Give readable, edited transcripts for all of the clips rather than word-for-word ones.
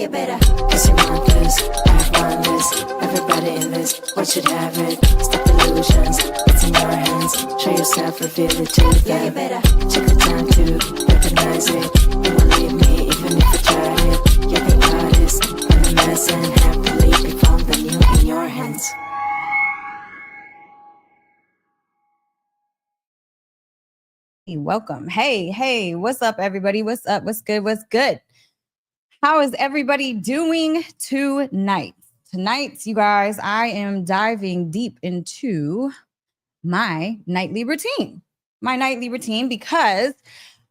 you better. Cause you want this, I want this. Everybody in this, what should have it? Stop illusions, it's in your hands. Show yourself, reveal it to them. Yeah, you better. Take the time to recognize it. You won't leave me even if I tried it. You're the artist, and the medicine. Happily be found the new in your hands. Welcome. Hey, what's up, everybody? What's up? What's good? What's good? How is everybody doing tonight? Tonight, you guys, I am diving deep into my nightly routine. Because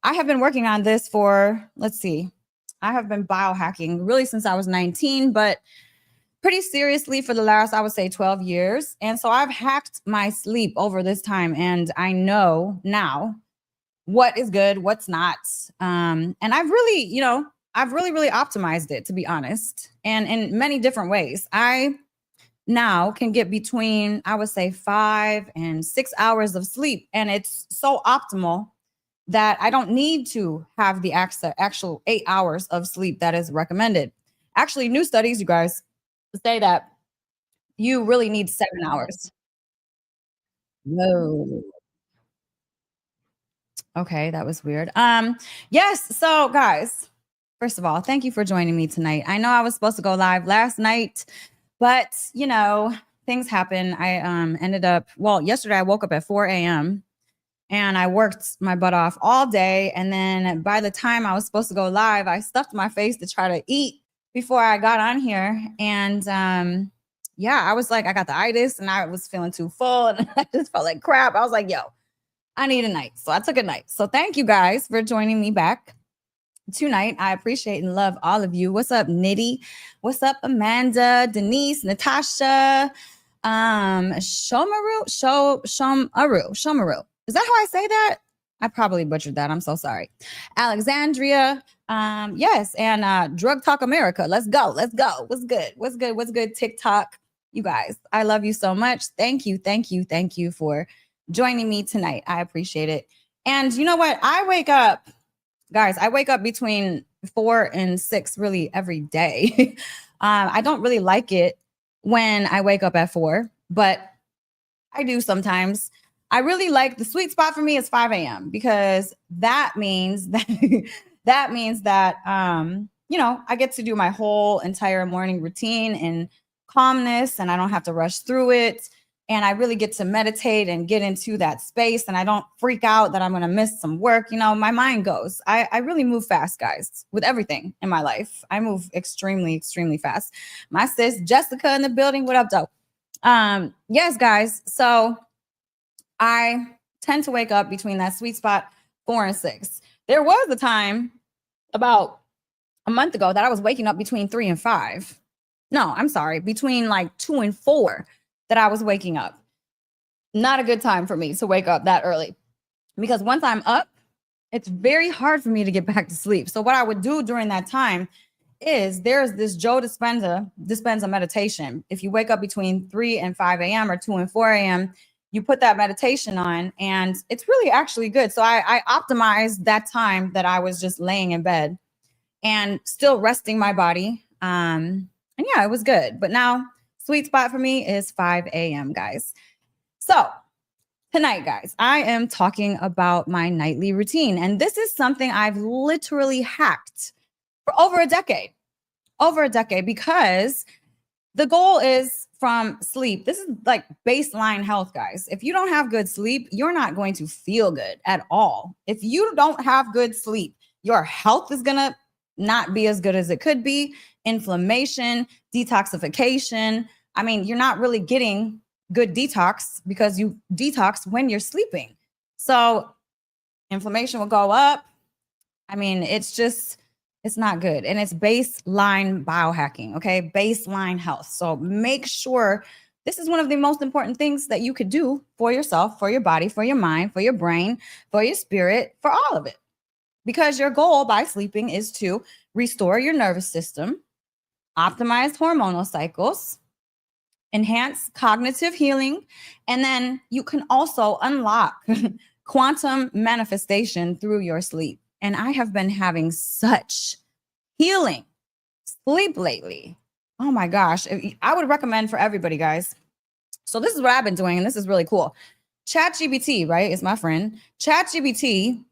I have been working on this for, I have been biohacking really since I was 19, but pretty seriously for the last, I would say 12 years. And so I've hacked my sleep over this time, and I know now what is good, what's not. And I've really, really optimized it, to be honest, and in many different ways. I now can get between, I would say, 5 and 6 hours of sleep. And it's so optimal that I don't need to have the actual 8 hours of sleep that is recommended. Actually, new studies, you guys, say that you really need 7 hours. Whoa. Okay, that was weird. Yes. So, guys, first of all, thank you for joining me tonight. I know I was supposed to go live last night, but things happen. I ended up, yesterday I woke up at 4 a.m. and I worked my butt off all day. And then by the time I was supposed to go live, I stuffed my face to try to eat before I got on here. And I was like, I got the itis and I was feeling too full and I just felt like crap. I was like, yo, I need a night. So I took a night. So thank you guys for joining me back tonight. I appreciate and love all of you. What's up, Nitty? What's up, Amanda, Denise, Natasha, Shomaru? Is that how I say that? I probably butchered that. I'm so sorry. Alexandria. Yes. And Drug Talk America. Let's go. Let's go. What's good? What's good? What's good? TikTok. You guys, I love you so much. Thank you. Thank you. Thank you for joining me tonight. I appreciate it. And you know what? I wake up between 4 and 6 really every day. I don't really like it when I wake up at 4, but I do sometimes. I really like the sweet spot for me is 5 a.m. because that means that I get to do my whole entire morning routine in calmness and I don't have to rush through it. And I really get to meditate and get into that space. And I don't freak out that I'm going to miss some work. My mind goes. I really move fast, guys, with everything in my life. I move extremely, extremely fast. My sis, Jessica, in the building. What up, though? Yes, guys. So I tend to wake up between that sweet spot, 4 and 6. There was a time about a month ago that I was waking up between 3 and 5. No, I'm sorry, between like 2 and 4. That I was waking up. Not a good time for me to wake up that early because once I'm up, it's very hard for me to get back to sleep. So what I would do during that time is there's this Joe Dispenza meditation. If you wake up between 3 and 5 a.m. or 2 and 4 a.m., you put that meditation on and it's really actually good. So I optimized that time that I was just laying in bed and still resting my body. And yeah, it was good. But now sweet spot for me is 5 a.m., guys. So tonight, guys, I am talking about my nightly routine. And this is something I've literally hacked for over a decade, because the goal is from sleep. This is like baseline health, guys. If you don't have good sleep, you're not going to feel good at all. If you don't have good sleep, your health is going to not be as good as it could be. Inflammation, detoxification. I mean, you're not really getting good detox because you detox when you're sleeping. So inflammation will go up. I mean, it's not good. And it's baseline biohacking, okay? Baseline health. So make sure this is one of the most important things that you could do for yourself, for your body, for your mind, for your brain, for your spirit, for all of it. Because your goal by sleeping is to restore your nervous system, optimize hormonal cycles, enhance cognitive healing, and then you can also unlock quantum manifestation through your sleep. And I have been having such healing sleep lately. Oh my gosh. I would recommend for everybody, guys. So this is what I've been doing, and this is really cool. ChatGPT, right, is my friend. ChatGPT,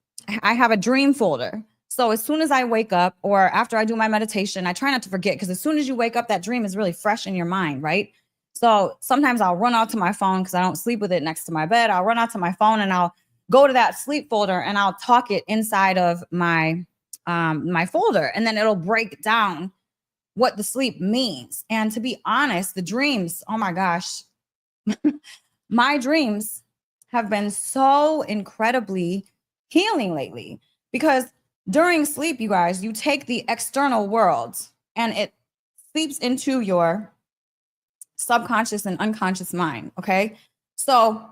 I have a dream folder. So as soon as I wake up or after I do my meditation, I try not to forget, because as soon as you wake up, that dream is really fresh in your mind, right? So sometimes I'll run out to my phone because I don't sleep with it next to my bed. I'll run out to my phone and I'll go to that sleep folder and I'll talk it inside of my folder, and then it'll break down what the sleep means. And to be honest, the dreams, oh my gosh, my dreams have been so incredibly healing lately, because during sleep, you guys, you take the external world and it seeps into your subconscious and unconscious mind. Okay. So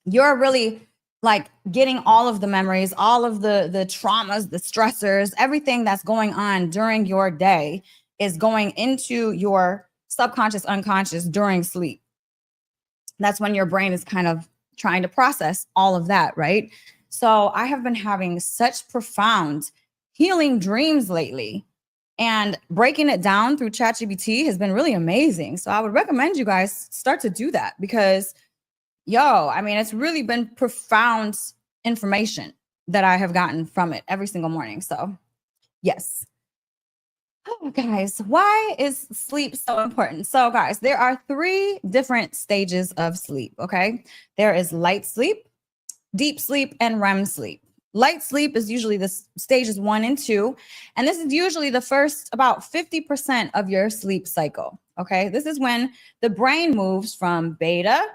you're really like getting all of the memories, all of the traumas, the stressors, everything that's going on during your day is going into your subconscious, unconscious during sleep. That's when your brain is kind of trying to process all of that, right? So I have been having such profound healing dreams lately, and breaking it down through ChatGPT has been really amazing. So I would recommend you guys start to do that, because I mean, it's really been profound information that I have gotten from it every single morning. So yes. Oh, guys, why is sleep so important? So, guys, there are 3 different stages of sleep. Okay. There is light sleep, deep sleep, and REM sleep. Light sleep is usually the stages 1 and 2. And this is usually the first about 50% of your sleep cycle. Okay. This is when the brain moves from beta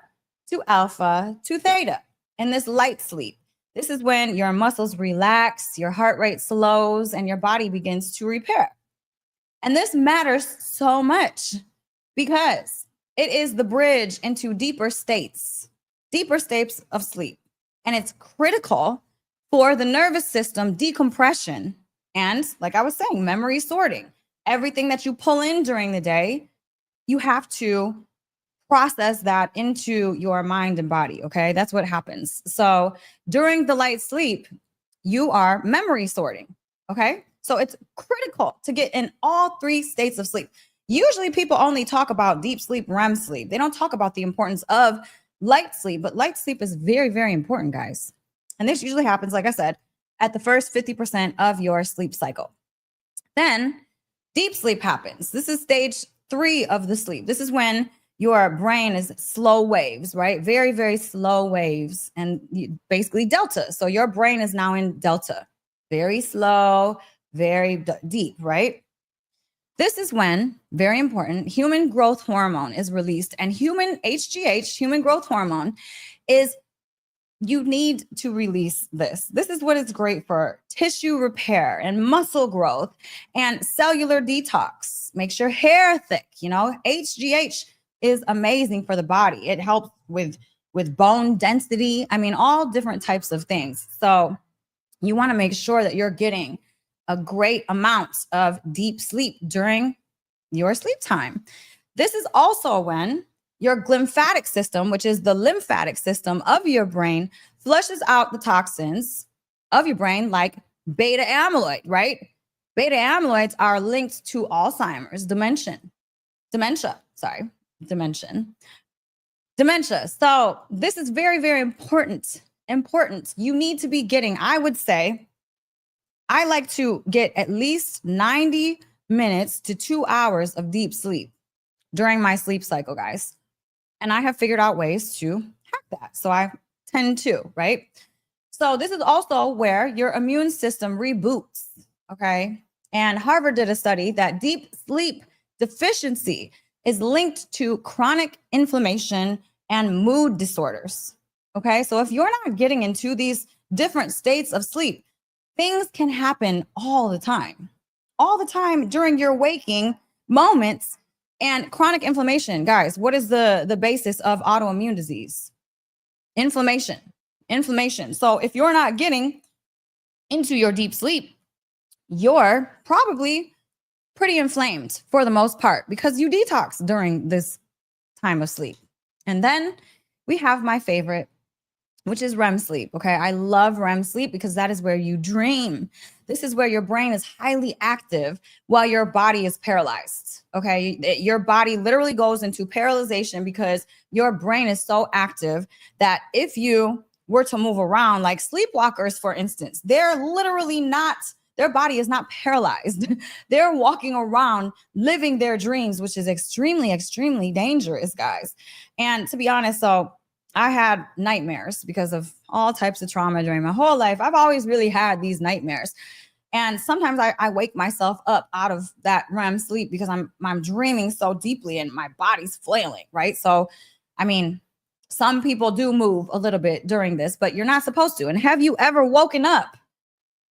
to alpha to theta in this light sleep. This is when your muscles relax, your heart rate slows, and your body begins to repair. And this matters so much because it is the bridge into deeper states of sleep. And it's critical for the nervous system decompression and, like I was saying, memory sorting. Everything that you pull in during the day, you have to process that into your mind and body. Okay. That's what happens. So during the light sleep, you are memory sorting. Okay. So it's critical to get in all 3 states of sleep. Usually people only talk about deep sleep, REM sleep. They don't talk about the importance of light sleep, but light sleep is very, very important, guys. And this usually happens, like I said, at the first 50% of your sleep cycle. Then deep sleep happens. This is stage 3 of the sleep. This is when your brain is slow waves, right? Very, very slow waves, and basically delta. So your brain is now in delta, very slow, very deep, right? This is when, very important, human growth hormone is released, and human HGH, human growth hormone, is, you need to release this. This is what is great for tissue repair and muscle growth and cellular detox. Makes your hair thick. HGH is amazing for the body. It helps with bone density. I mean, all different types of things. So you want to make sure that you're getting a great amount of deep sleep during your sleep time. This is also when your lymphatic system, which is the lymphatic system of your brain, flushes out the toxins of your brain, like beta amyloid, right? Beta amyloids are linked to Alzheimer's, dementia. So this is very, very important. You need to be getting, I would say, I like to get at least 90 minutes to 2 hours of deep sleep during my sleep cycle, guys. And I have figured out ways to hack that. So I tend to, right? So this is also where your immune system reboots, okay? And Harvard did a study that deep sleep deficiency is linked to chronic inflammation and mood disorders, okay? So if you're not getting into these different states of sleep, things can happen all the time during your waking moments. And chronic inflammation, guys, what is the basis of autoimmune disease? Inflammation. So if you're not getting into your deep sleep, you're probably pretty inflamed for the most part because you detox during this time of sleep. And then we have my favorite, which is REM sleep. Okay. I love REM sleep because that is where you dream. This is where your brain is highly active while your body is paralyzed. Okay. Your body literally goes into paralyzation because your brain is so active that if you were to move around, like sleepwalkers, for instance, they're literally not, their body is not paralyzed. They're walking around living their dreams, which is extremely, extremely dangerous, guys. And to be honest, so I had nightmares because of all types of trauma during my whole life. I've always really had these nightmares. And sometimes I wake myself up out of that REM sleep because I'm dreaming so deeply and my body's flailing, right? So, I mean, some people do move a little bit during this, but you're not supposed to. And have you ever woken up,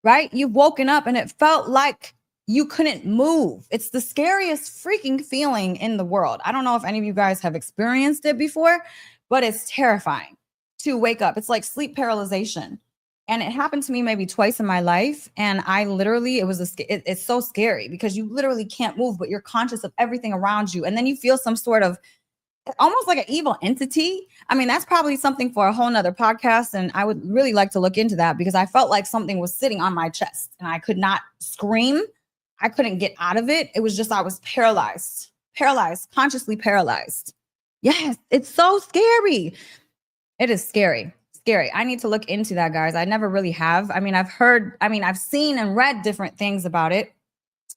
right? You've woken up and it felt like you couldn't move. It's the scariest freaking feeling in the world. I don't know if any of you guys have experienced it before, but it's terrifying to wake up. It's like sleep paralyzation. And it happened to me maybe twice in my life. And I literally, it's so scary because you literally can't move, but you're conscious of everything around you. And then you feel some sort of almost like an evil entity. I mean, that's probably something for a whole nother podcast. And I would really like to look into that because I felt like something was sitting on my chest and I could not scream. I couldn't get out of it. It was just, I was paralyzed, consciously paralyzed. Yes, it's so scary. It is scary. I need to look into that, guys. I never really have. I mean, I've seen and read different things about it,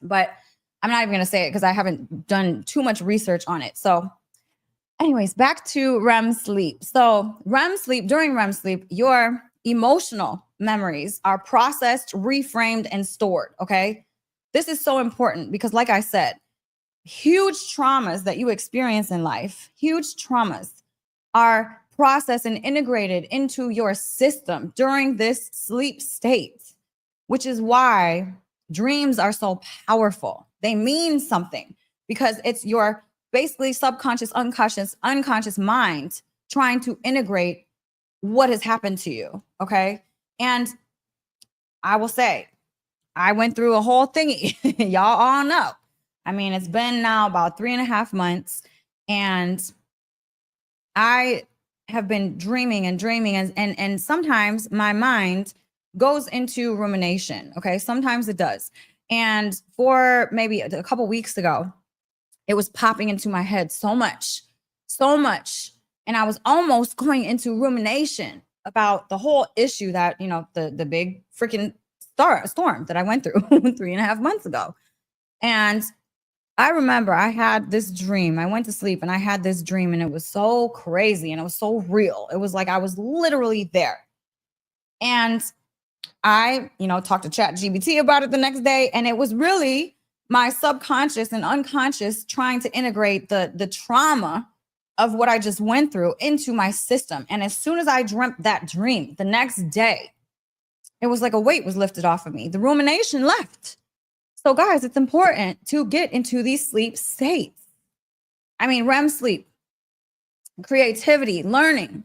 but I'm not even going to say it because I haven't done too much research on it. So anyways, back to REM sleep. So during REM sleep, your emotional memories are processed, reframed, and stored. Okay. This is so important because, like I said, huge traumas that you experience in life, huge traumas are processed and integrated into your system during this sleep state, which is why dreams are so powerful. They mean something because it's your basically subconscious, unconscious mind trying to integrate what has happened to you. Okay. And I will say, I went through a whole thingy. Y'all all know. I mean, it's been now about 3.5 months and I have been dreaming and sometimes my mind goes into rumination. Okay. Sometimes it does. And for maybe a couple weeks ago, it was popping into my head so much. And I was almost going into rumination about the whole issue that, the big freaking storm that I went through 3.5 months ago. And I remember I had this dream. I went to sleep and I had this dream and it was so crazy and it was so real. It was like I was literally there. And I, talked to ChatGPT about it the next day. And it was really my subconscious and unconscious trying to integrate the trauma of what I just went through into my system. And as soon as I dreamt that dream, the next day, it was like a weight was lifted off of me. The rumination left. So guys, it's important to get into these sleep states. I mean, REM sleep, creativity, learning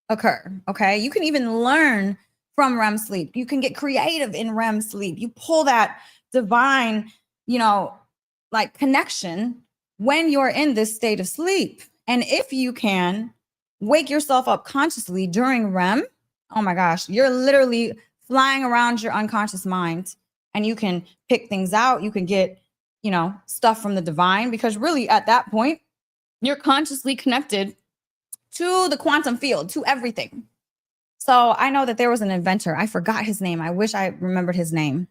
occur. Okay. You can even learn from REM sleep. You can get creative in REM sleep. You pull that divine, like connection when you're in this state of sleep. And if you can wake yourself up consciously during REM, oh my gosh, you're literally flying around your unconscious mind. And you can pick things out. You can get, stuff from the divine because really at that point, you're consciously connected to the quantum field, to everything. So I know that there was an inventor. I forgot his name. I wish I remembered his name.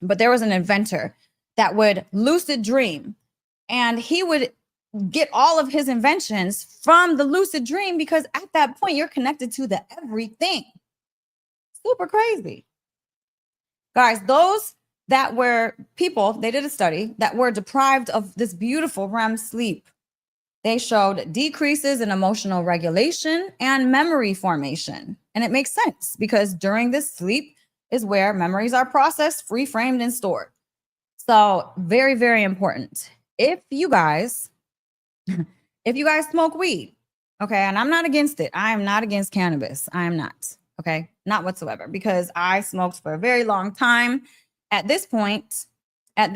But there was an inventor that would lucid dream. And he would get all of his inventions from the lucid dream because at that point, you're connected to the everything. Super crazy. Guys, those that were people, they did a study that were deprived of this beautiful REM sleep. They showed decreases in emotional regulation and memory formation. And it makes sense because during this sleep is where memories are processed, reframed, and stored. So very, very important. If you guys smoke weed, okay, and I'm not against it. I am not against cannabis. I am not. Okay, not whatsoever, because I smoked for a very long time. At this point, I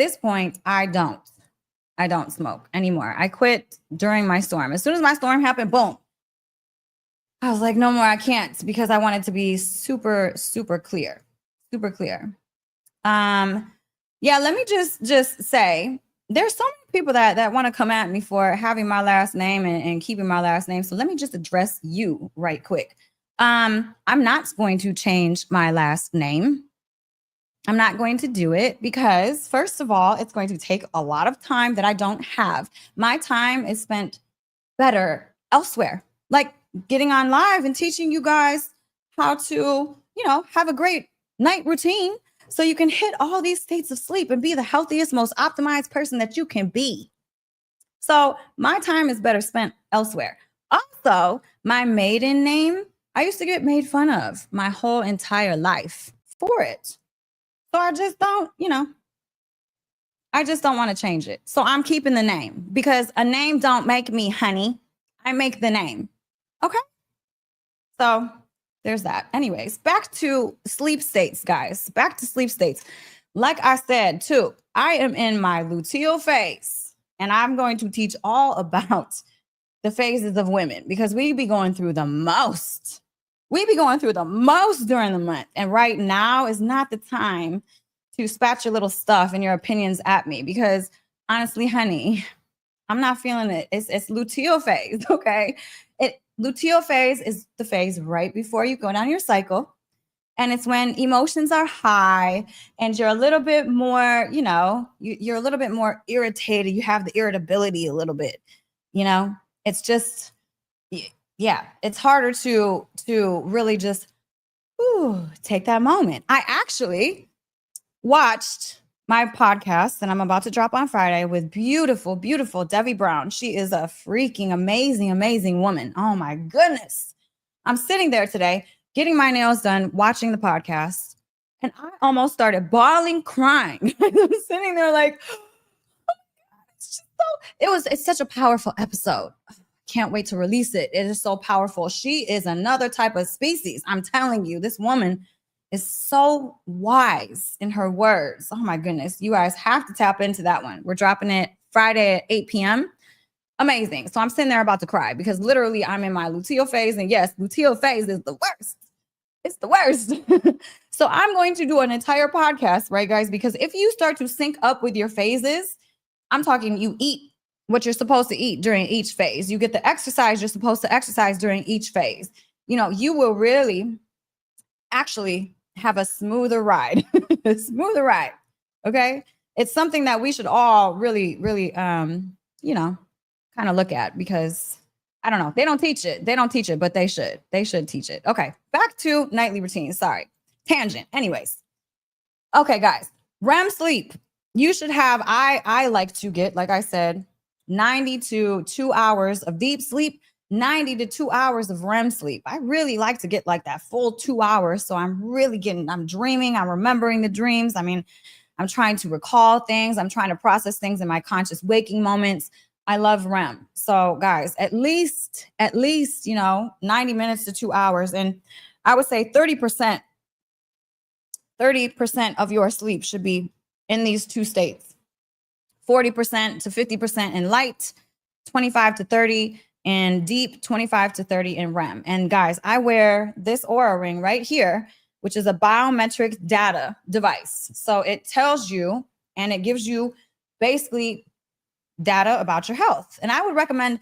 don't smoke anymore. I quit during my storm. As soon as my storm happened, boom, I was like, no more, I can't, because I want it to be super, super clear. Super clear. Yeah, let me just say there's so many people that want to come at me for having my last name and keeping my last name. So let me just address you right quick. I'm not going to change my last name. I'm not going to do it because, first of all, it's going to take a lot of time that I don't have. My time is spent better elsewhere, like getting on live and teaching you guys how to, have a great night routine so you can hit all these states of sleep and be the healthiest, most optimized person that you can be. So my time is better spent elsewhere. Also, my maiden name, I used to get made fun of my whole entire life for it. So I just don't, I just don't want to change it. So I'm keeping the name because a name don't make me, honey. I make the name. Okay. So there's that. Anyways, back to sleep states, guys. Back to sleep states. Like I said, too, I am in my luteal phase, and I'm going to teach all about the phases of women because we be going through the most. We be going through the most during the month. And right now is not the time to spat your little stuff and your opinions at me because honestly, honey, I'm not feeling it. It's luteal phase, okay? Luteal phase is the phase right before you go down your cycle. And it's when emotions are high and you're a little bit more, you're a little bit more irritated. You have the irritability a little bit, it's just, yeah, it's harder to really just take that moment. I actually watched my podcast and I'm about to drop on Friday with beautiful, beautiful Debbie Brown. She is a freaking amazing, amazing woman. Oh my goodness. I'm sitting there today getting my nails done, watching the podcast, and I almost started bawling, crying. I'm sitting there like, it's such a powerful episode. Can't wait to release it. It is so powerful. She is another type of species. I'm telling you, this woman is so wise in her words. Oh my goodness. You guys have to tap into that one. We're dropping it Friday at 8 p.m. Amazing. So I'm sitting there about to cry because literally I'm in my luteal phase. And yes, luteal phase is the worst. It's the worst. So I'm going to do an entire podcast, right, guys? Because if you start to sync up with your phases, I'm talking you eat what you're supposed to eat during each phase. You get the exercise you're supposed to exercise during each phase. You will really actually have a smoother ride. A smoother ride. Okay. It's something that we should all really, really, kind of look at because I don't know. They don't teach it. They don't teach it, but they should. They should teach it. Okay. Back to nightly routine. Sorry. Tangent. Anyways. Okay, guys. REM sleep. You should have, I like to get, like I said, 90 to 2 hours of deep sleep, 90 to 2 hours of REM sleep. I really like to get like that full 2 hours. So I'm dreaming, I'm remembering the dreams. I mean, I'm trying to recall things. I'm trying to process things in my conscious waking moments. I love REM. So guys, at least, 90 minutes to 2 hours. And I would say 30% of your sleep should be in these two states. 40% to 50% in light, 25 to 30 in deep, 25 to 30 in REM. And guys, I wear this Oura ring right here, which is a biometric data device. So it tells you and it gives you basically data about your health. And I would recommend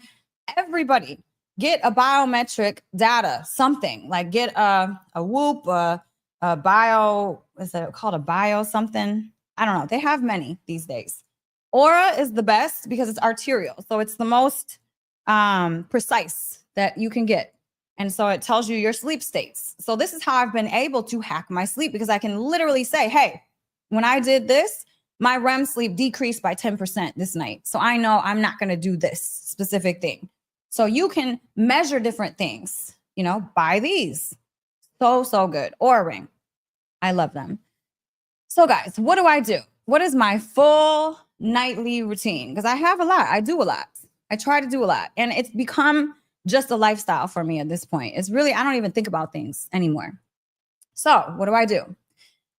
everybody get a biometric data, something like get a Whoop, a bio, is it called a bio something? I don't know. They have many these days. Aura is the best because it's arterial. So it's the most precise that you can get. And so it tells you your sleep states. So this is how I've been able to hack my sleep because I can literally say, hey, when I did this, my REM sleep decreased by 10% this night. So I know I'm not going to do this specific thing. So you can measure different things, buy these. So good. Oura ring. I love them. So guys, what do I do? What is my full nightly routine? Because I have a lot. I do a lot. I try to do a lot. And it's become just a lifestyle for me at this point. It's really, I don't even think about things anymore. So what do I do?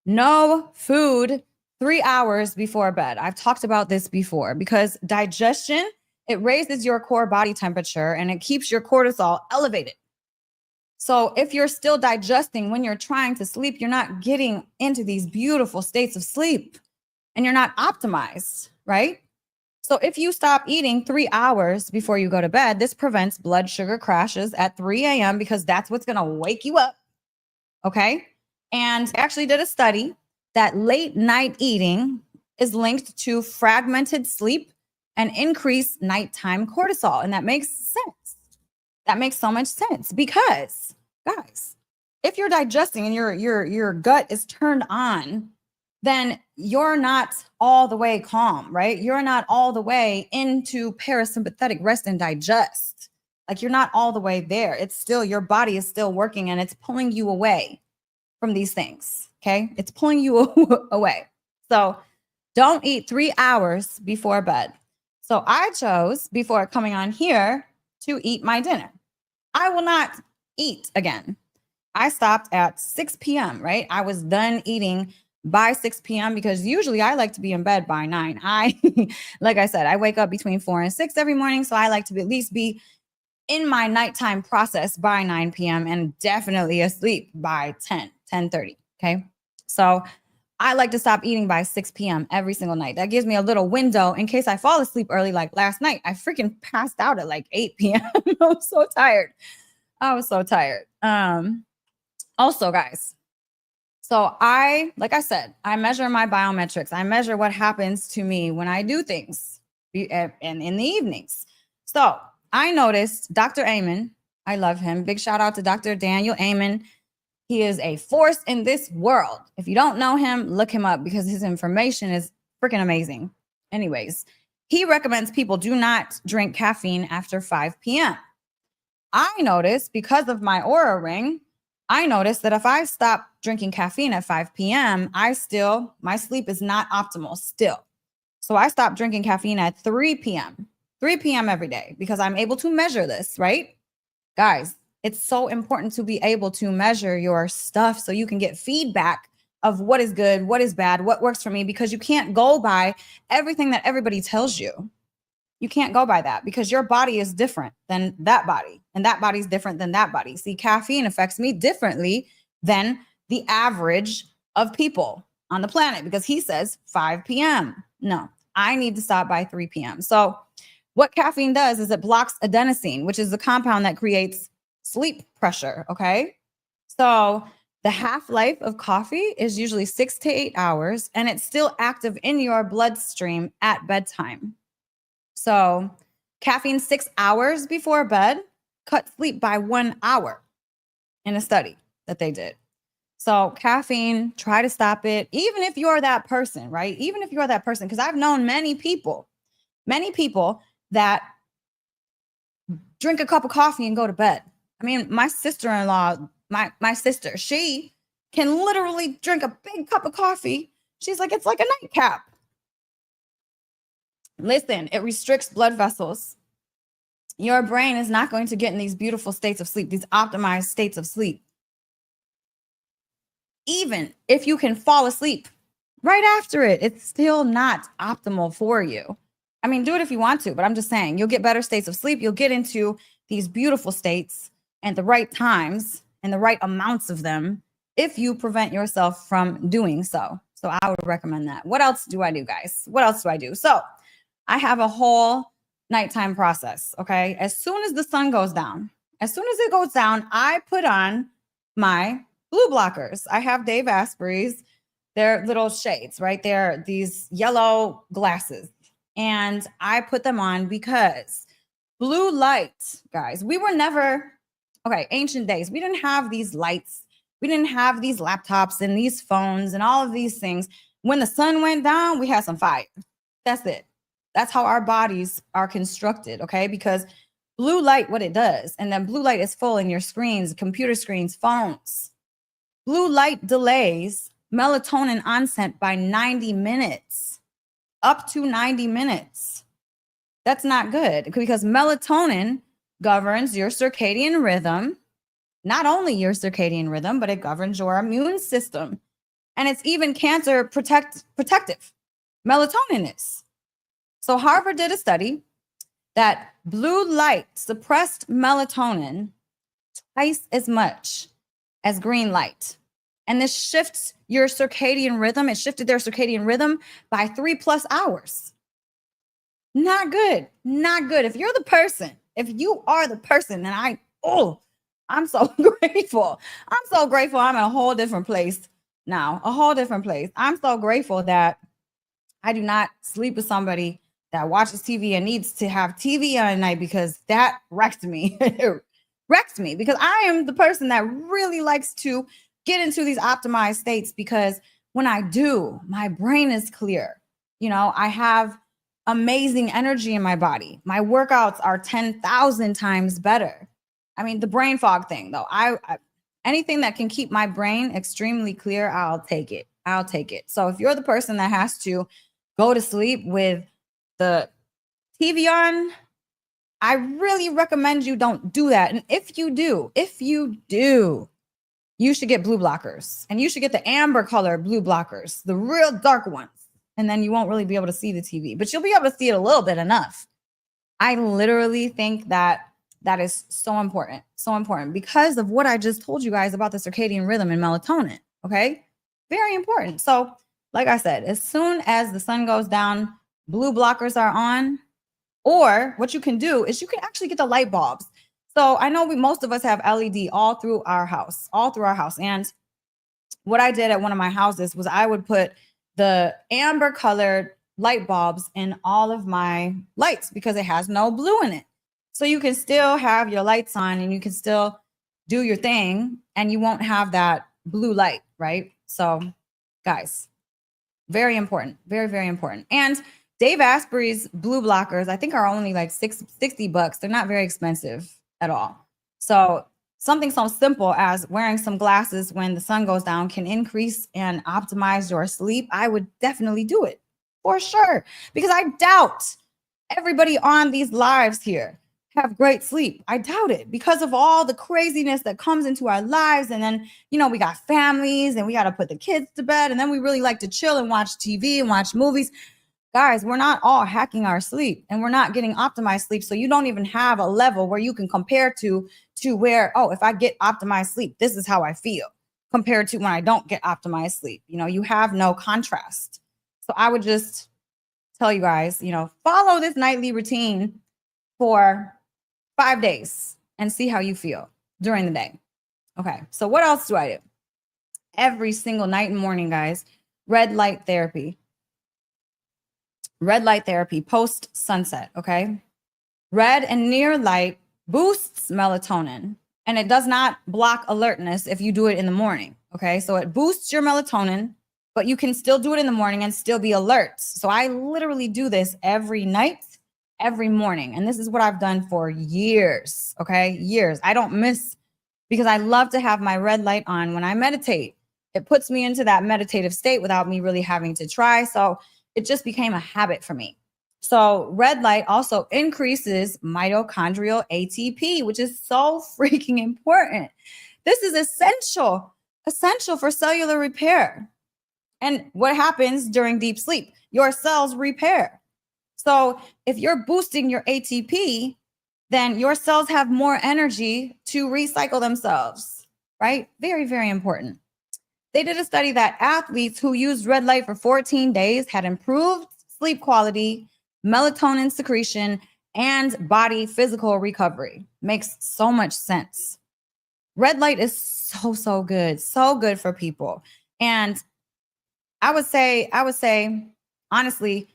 No food 3 hours before bed. I've talked about this before because digestion, it raises your core body temperature and it keeps your cortisol elevated. So if you're still digesting when you're trying to sleep, you're not getting into these beautiful states of sleep and you're not optimized, right? So if you stop eating 3 hours before you go to bed, this prevents blood sugar crashes at 3 a.m. because that's what's going to wake you up. Okay. And I actually did a study that late night eating is linked to fragmented sleep and increased nighttime cortisol. And that makes sense. That makes so much sense because, guys, if you're digesting and your gut is turned on, then you're not all the way calm, right? You're not all the way into parasympathetic rest and digest. Like you're not all the way there. It's still, your body is still working and it's pulling you away from these things. Okay. It's pulling you away. So don't eat 3 hours before bed. So I chose before coming on here to eat my dinner. I will not eat again. I stopped at 6 p.m., right? I was done eating by 6 p.m. because usually I like to be in bed by 9. Like I said, I wake up between 4 and 6 every morning. So I like to at least be in my nighttime process by 9 p.m. and definitely asleep by 10:30. Okay. So I like to stop eating by 6 p.m. every single night. That gives me a little window in case I fall asleep early. Like last night, I freaking passed out at like 8 p.m. I was so tired. I was so tired. Also, guys, so like I said, I measure my biometrics. I measure what happens to me when I do things and in the evenings. So I noticed Dr. Amen. I love him. Big shout out to Dr. Daniel Amen. He is a force in this world. If you don't know him, look him up because his information is freaking amazing. Anyways, he recommends people do not drink caffeine after 5 p.m. I noticed because of my Aura ring, I noticed that if I stop drinking caffeine at 5 p.m., my sleep is not optimal still. So I stopped drinking caffeine at 3 p.m., 3 p.m. every day because I'm able to measure this, right? Guys, it's so important to be able to measure your stuff so you can get feedback of what is good, what is bad, what works for me, because you can't go by everything that everybody tells you. You can't go by that because your body is different than that body, and that body's different than that body. See, caffeine affects me differently than the average of people on the planet because he says 5 p.m. No, I need to stop by 3 p.m. So what caffeine does is it blocks adenosine, which is the compound that creates sleep pressure. Okay. So the half-life of coffee is usually 6 to 8 hours, and it's still active in your bloodstream at bedtime. So caffeine 6 hours before bed cut sleep by 1 hour in a study that they did. So caffeine, try to stop it, even if you're that person, right? Even if you're that person, because I've known many people that drink a cup of coffee and go to bed. I mean, my sister-in-law, my sister, she can literally drink a big cup of coffee. She's like, it's like a nightcap. Listen, it restricts blood vessels. Your brain is not going to get in these beautiful states of sleep, these optimized states of sleep. Even if you can fall asleep right after it, it's still not optimal for you. I mean, do it if you want to, but I'm just saying you'll get better states of sleep. You'll get into these beautiful states at the right times and the right amounts of them if you prevent yourself from doing so. So I would recommend that. What else do I do, guys? What else do I do? So I have a whole nighttime process. Okay. As soon as the sun goes down, I put on my blue blockers. I have Dave Asprey's. They're little shades, right? They're these yellow glasses. And I put them on because blue light, guys, ancient days, we didn't have these lights. We didn't have these laptops and these phones and all of these things. When the sun went down, we had some fire. That's it. That's how our bodies are constructed, okay? Because blue light, what it does, and then blue light is full in your screens, computer screens, phones. Blue light delays melatonin onset by 90 minutes, up to 90 minutes. That's not good because melatonin governs your circadian rhythm, not only your circadian rhythm, but it governs your immune system. And it's even cancer protective. Melatonin is. So Harvard did a study that blue light suppressed melatonin twice as much as green light. And this shifts your circadian rhythm. It shifted their circadian rhythm by 3+ hours. Not good. Not good. If you're the person, if you are the person, and I'm so grateful. I'm so grateful. I'm in a whole different place now, a whole different place. I'm so grateful that I do not sleep with somebody that watches TV and needs to have TV on at night, because that wrecked me. It wrecked me, because I am the person that really likes to get into these optimized states, because when I do, my brain is clear. I have amazing energy in my body. My workouts are 10,000 times better. I mean, the brain fog thing, though, I anything that can keep my brain extremely clear, I'll take it. I'll take it. So if you're the person that has to go to sleep with the TV on, I really recommend you don't do that. And if you do, you should get blue blockers, and you should get the amber color blue blockers, the real dark ones. And then you won't really be able to see the TV, but you'll be able to see it a little bit enough. I literally think that is so important because of what I just told you guys about the circadian rhythm and melatonin. Okay. Very important. So, like I said, as soon as the sun goes down, blue blockers are on. Or what you can do is you can actually get the light bulbs. So I know most of us have LED all through our house. And what I did at one of my houses was I would put the amber colored light bulbs in all of my lights, because it has no blue in it. So you can still have your lights on and you can still do your thing, and you won't have that blue light, right? So guys, very important, very, very important. And Dave Asprey's blue blockers, I think, are only like $60. They're not very expensive at all. So something so simple as wearing some glasses when the sun goes down can increase and optimize your sleep. I would definitely do it for sure, because I doubt everybody on these lives here have great sleep. I doubt it, because of all the craziness that comes into our lives. And then, we got families and we got to put the kids to bed. And then we really like to chill and watch TV and watch movies. Guys, we're not all hacking our sleep, and we're not getting optimized sleep. So you don't even have a level where you can compare to where, if I get optimized sleep, this is how I feel, compared to when I don't get optimized sleep. You have no contrast. So I would just tell you guys, follow this nightly routine for 5 days and see how you feel during the day. Okay. So what else do I do? Every single night and morning, guys, red light therapy post sunset. Okay. Red and near light boosts melatonin, and it does not block alertness if you do it in the morning. Okay. So it boosts your melatonin, but you can still do it in the morning and still be alert. So I literally do this every night, every morning. And this is what I've done for years. Okay. Years. I don't miss, because I love to have my red light on when I meditate. It puts me into that meditative state without me really having to try. So it just became a habit for me. So red light also increases mitochondrial ATP, which is so freaking important. This is essential for cellular repair. And what happens during deep sleep? Your cells repair. So if you're boosting your ATP, then your cells have more energy to recycle themselves, right? Very, very important. They did a study that athletes who used red light for 14 days had improved sleep quality, melatonin secretion, and body physical recovery. Makes so much sense. Red light is so good for people. And I would say, honestly,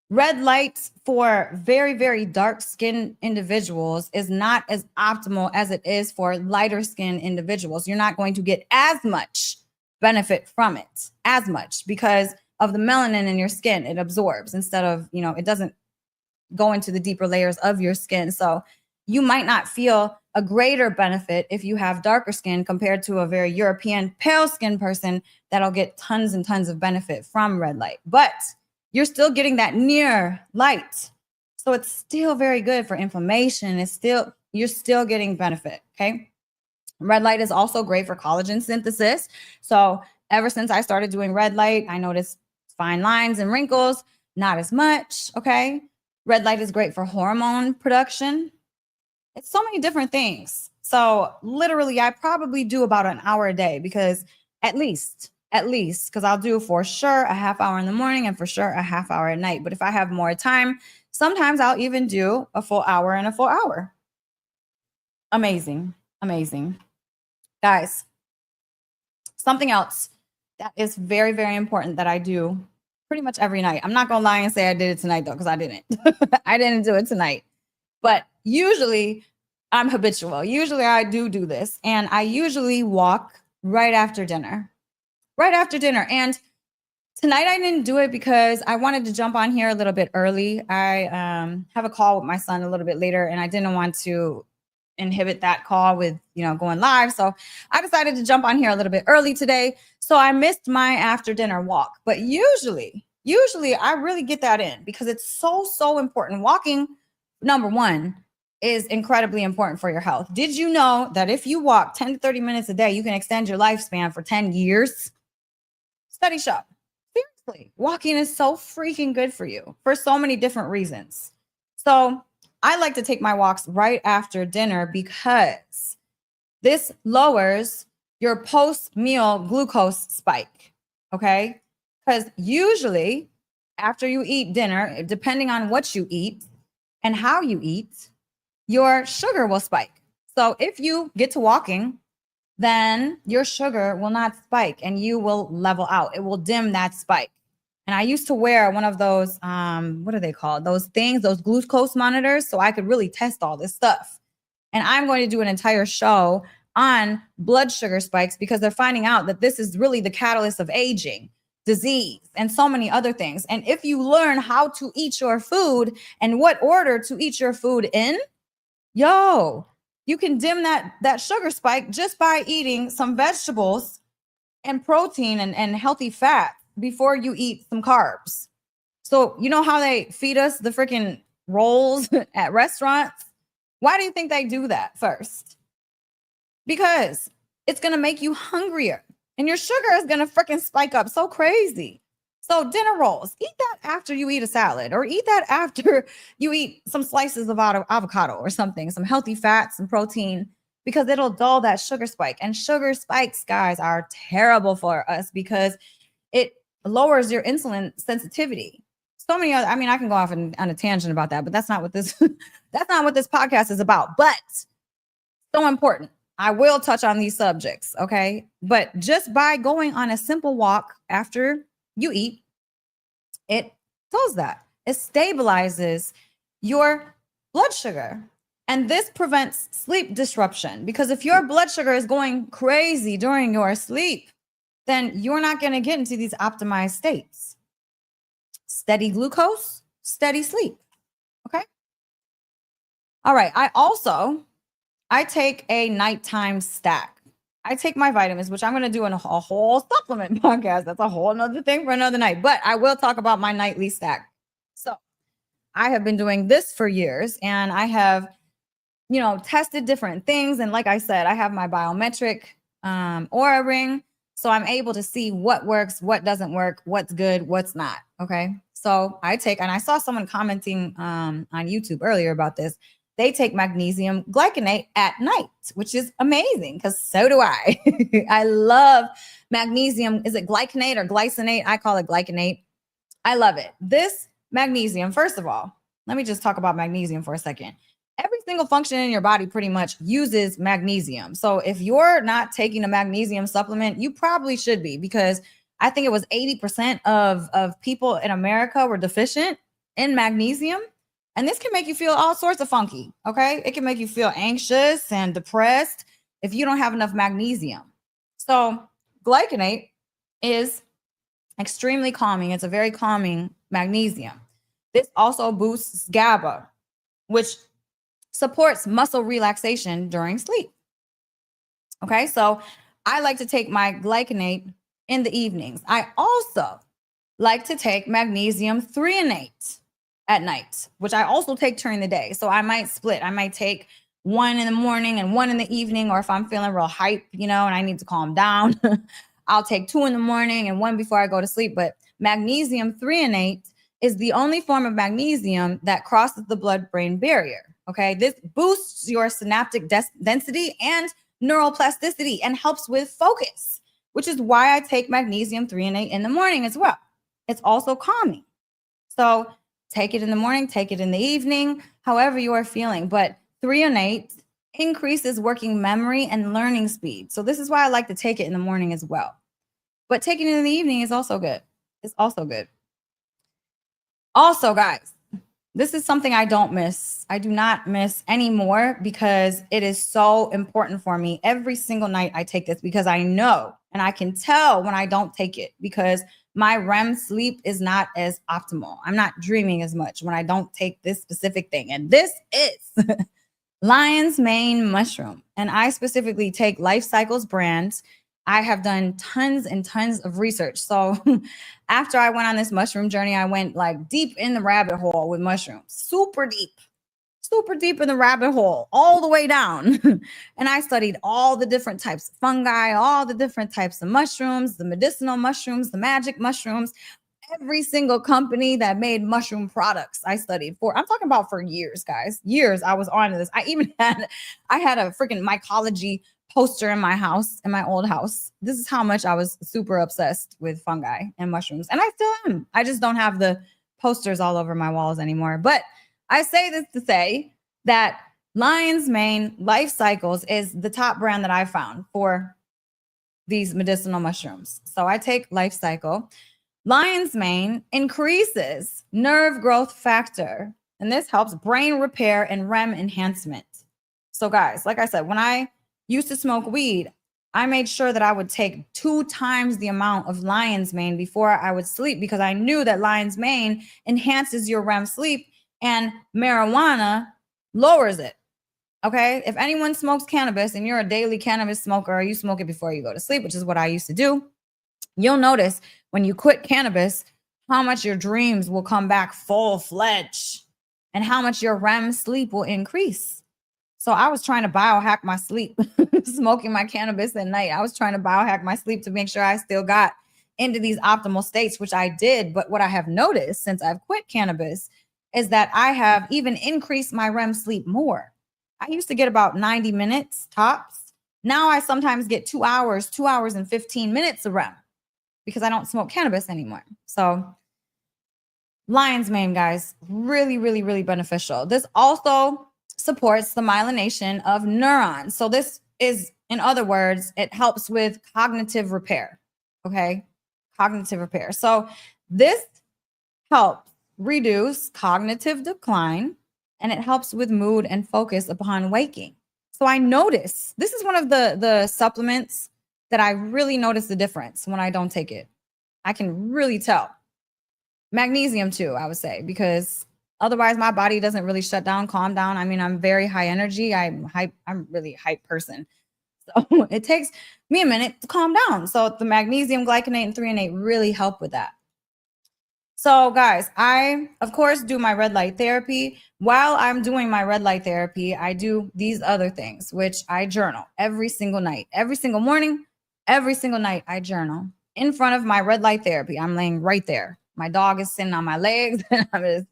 red light for very, very dark skinned individuals is not as optimal as it is for lighter skinned individuals. You're not going to get as much benefit from it as much because of the melanin in your skin. It absorbs instead of, it doesn't go into the deeper layers of your skin. So you might not feel a greater benefit if you have darker skin compared to a very European pale skin person that'll get tons and tons of benefit from red light. But you're still getting that near light. So it's still very good for inflammation. You're still getting benefit. Okay. Red light is also great for collagen synthesis. So ever since I started doing red light, I noticed fine lines and wrinkles, not as much. Okay. Red light is great for hormone production. It's so many different things. So literally, I probably do about an hour a day because at least, because I'll do for sure a half hour in the morning and for sure a half hour at night. But if I have more time, sometimes I'll even do a full hour and a full hour. Amazing. Amazing. Guys, something else that is very, very important that I do pretty much every night. I'm not going to lie and say I did it tonight, though, because I didn't. I didn't do it tonight. But usually I'm habitual. Usually I do this. And I usually walk right after dinner. Right after dinner. And tonight I didn't do it because I wanted to jump on here a little bit early. I have a call with my son a little bit later, and I didn't want to inhibit that call with, going live. So I decided to jump on here a little bit early today. So I missed my after dinner walk. But usually I really get that in because it's so important. Walking, number one, is incredibly important for your health. Did you know that if you walk 10 to 30 minutes a day, you can extend your lifespan for 10 years? Study show. Seriously, walking is so freaking good for you for so many different reasons. So I like to take my walks right after dinner because this lowers your post-meal glucose spike, okay? Because usually after you eat dinner, depending on what you eat and how you eat, your sugar will spike. So if you get to walking, then your sugar will not spike and you will level out. It will dim that spike. And I used to wear one of those, what are they called? Those things, those glucose monitors, so I could really test all this stuff. And I'm going to do an entire show on blood sugar spikes because they're finding out that this is really the catalyst of aging, disease, and so many other things. And if you learn how to eat your food and what order to eat your food in, you can dim that sugar spike just by eating some vegetables and protein and healthy fat before you eat some carbs. So you know how they feed us the freaking rolls at restaurants? Why do you think they do that first? Because it's going to make you hungrier and your sugar is going to freaking spike up so crazy. So dinner rolls, eat that after you eat a salad or eat that after you eat some slices of avocado or something, some healthy fats and protein, because it'll dull that sugar spike. And sugar spikes, guys, are terrible for us because it lowers your insulin sensitivity. So many other, I can go off on a tangent about that, but that's not what this that's not what this podcast is about. But so important. I will touch on these subjects, okay? But just by going on a simple walk after you eat, it does that. It stabilizes your blood sugar. And this prevents sleep disruption because if your blood sugar is going crazy during your sleep, then you're not going to get into these optimized states. Steady glucose, steady sleep. Okay. All right. I take a nighttime stack. I take my vitamins, which I'm going to do in a whole supplement podcast. That's a whole nother thing for another night, but I will talk about my nightly stack. So I have been doing this for years and I have, tested different things. And like I said, I have my biometric Aura ring. So I'm able to see what works, what doesn't work, what's good, what's not. Okay. So and I saw someone commenting on YouTube earlier about this. They take magnesium glycinate at night, which is amazing because so do I. I love magnesium. Is it glycinate or glycinate? I call it glycinate. I love it. This magnesium, first of all, let me just talk about magnesium for a second. Every single function in your body pretty much uses magnesium. So if you're not taking a magnesium supplement, you probably should be because I think it was 80% of people in America were deficient in magnesium. And this can make you feel all sorts of funky, okay? It can make you feel anxious and depressed if you don't have enough magnesium. So glycinate is extremely calming. It's a very calming magnesium. This also boosts GABA, which supports muscle relaxation during sleep. Okay, so I like to take my glycinate in the evenings. I also like to take magnesium threonate at night, which I also take during the day. So I might split. I might take one in the morning and one in the evening, or if I'm feeling real hype, and I need to calm down, I'll take 2 in the morning and 1 before I go to sleep. But magnesium threonate is the only form of magnesium that crosses the blood-brain barrier. Okay. This boosts your synaptic density and neural plasticity and helps with focus, which is why I take magnesium 3 and 8 in the morning as well. It's also calming. So take it in the morning, take it in the evening, however you are feeling. But 3 and 8 increases working memory and learning speed. So this is why I like to take it in the morning as well. But taking it in the evening is also good. It's also good. Also, guys, this is something I don't miss. I do not miss anymore because it is so important for me. Every single night I take this because I know and I can tell when I don't take it because my REM sleep is not as optimal. I'm not dreaming as much when I don't take this specific thing. And this is lion's mane mushroom. And I specifically take Life Cycles brands. I have done tons and tons of research. So after I went on this mushroom journey, I went like deep in the rabbit hole with mushrooms, super deep in the rabbit hole, all the way down. And I studied all the different types of fungi, all the different types of mushrooms, the medicinal mushrooms, the magic mushrooms, every single company that made mushroom products I studied for. I'm talking about for years, guys. Years I was on this. I had a freaking mycology poster in my house, in my old house. This is how much I was super obsessed with fungi and mushrooms. And I still am. I just don't have the posters all over my walls anymore. But I say this to say that Lion's Mane Life Cycles is the top brand that I found for these medicinal mushrooms. So I take Life Cycle. Lion's Mane increases nerve growth factor, and this helps brain repair and REM enhancement. So guys, like I said, when I used to smoke weed, I made sure that I would take 2 times the amount of lion's mane before I would sleep because I knew that lion's mane enhances your REM sleep and marijuana lowers it. Okay. If anyone smokes cannabis and you're a daily cannabis smoker or you smoke it before you go to sleep, which is what I used to do, you'll notice when you quit cannabis, how much your dreams will come back full-fledged and how much your REM sleep will increase. So I was trying to biohack my sleep, smoking my cannabis at night. I was trying to biohack my sleep to make sure I still got into these optimal states, which I did. But what I have noticed since I've quit cannabis is that I have even increased my REM sleep more. I used to get about 90 minutes tops. Now I sometimes get 2 hours, 2 hours and 15 minutes of REM because I don't smoke cannabis anymore. So lion's mane, guys, really, really, really beneficial. This also supports the myelination of neurons. So this is, in other words, it helps with cognitive repair. Okay. Cognitive repair. So this helps reduce cognitive decline and it helps with mood and focus upon waking. So I notice this is one of the supplements that I really notice the difference when I don't take it. I can really tell. Magnesium too, I would say, because otherwise my body doesn't really shut down, calm down. I mean, I'm very high energy. I'm really hype person. So it takes me a minute to calm down. So the magnesium, glycinate, and 3 and 8 really help with that. So guys, I, of course, do my red light therapy. While I'm doing my red light therapy, I do these other things, which I journal every single night, every single morning, every single night I journal in front of my red light therapy. I'm laying right there. My dog is sitting on my legs and I'm just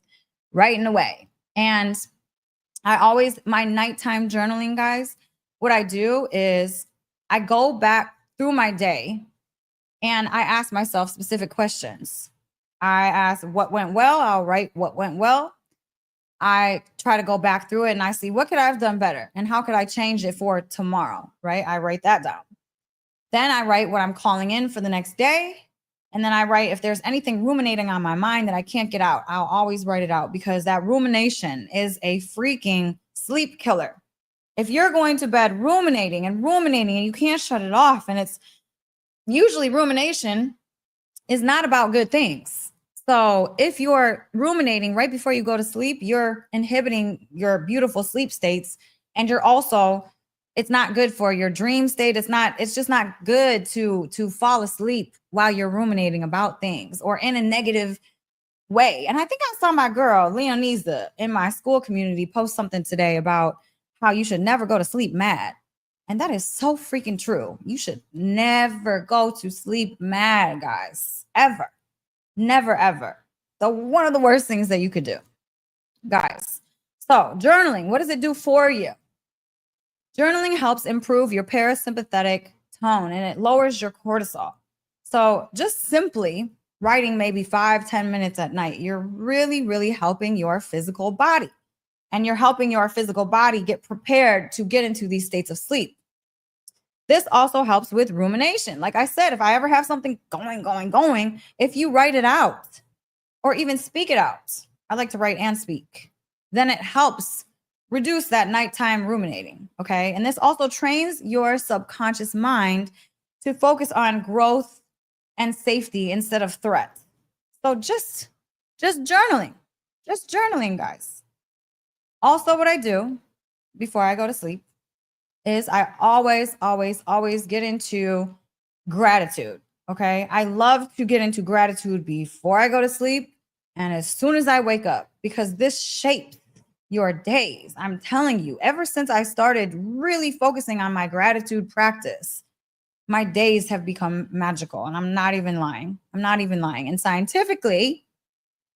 writing away. And I always, my nighttime journaling, guys, what I do is I go back through my day and I ask myself specific questions. I ask what went well. I'll write what went well. I try to go back through it and I see what could I have done better and how could I change it for tomorrow, right? I write that down. Then I write what I'm calling in for the next day. And then I write if there's anything ruminating on my mind that I can't get out, I'll always write it out because that rumination is a freaking sleep killer. If you're going to bed ruminating and you can't shut it off, and it's usually rumination is not about good things. So if you're ruminating right before you go to sleep, you're inhibiting your beautiful sleep states. And you're also, it's not good for your dream state. It's just not good to fall asleep while you're ruminating about things or in a negative way. And I think I saw my girl, Leonisa, in my school community post something today about how you should never go to sleep mad. And that is so freaking true. You should never go to sleep mad, guys, ever. Never, ever. One of the worst things that you could do, guys. So journaling, what does it do for you? Journaling helps improve your parasympathetic tone and it lowers your cortisol. So just simply writing maybe 5-10 minutes at night, you're really, really helping your physical body. And you're helping your physical body get prepared to get into these states of sleep. This also helps with rumination. Like I said, if I ever have something going, if you write it out or even speak it out, I like to write and speak, then it helps reduce that nighttime ruminating. Okay. And this also trains your subconscious mind to focus on growth and safety instead of threat. So just journaling, guys. Also, what I do before I go to sleep is I always get into gratitude. Okay. I love to get into gratitude before I go to sleep and as soon as I wake up, because this shapes your days. I'm telling you, ever since I started really focusing on my gratitude practice, my days have become magical. And I'm not even lying. And scientifically,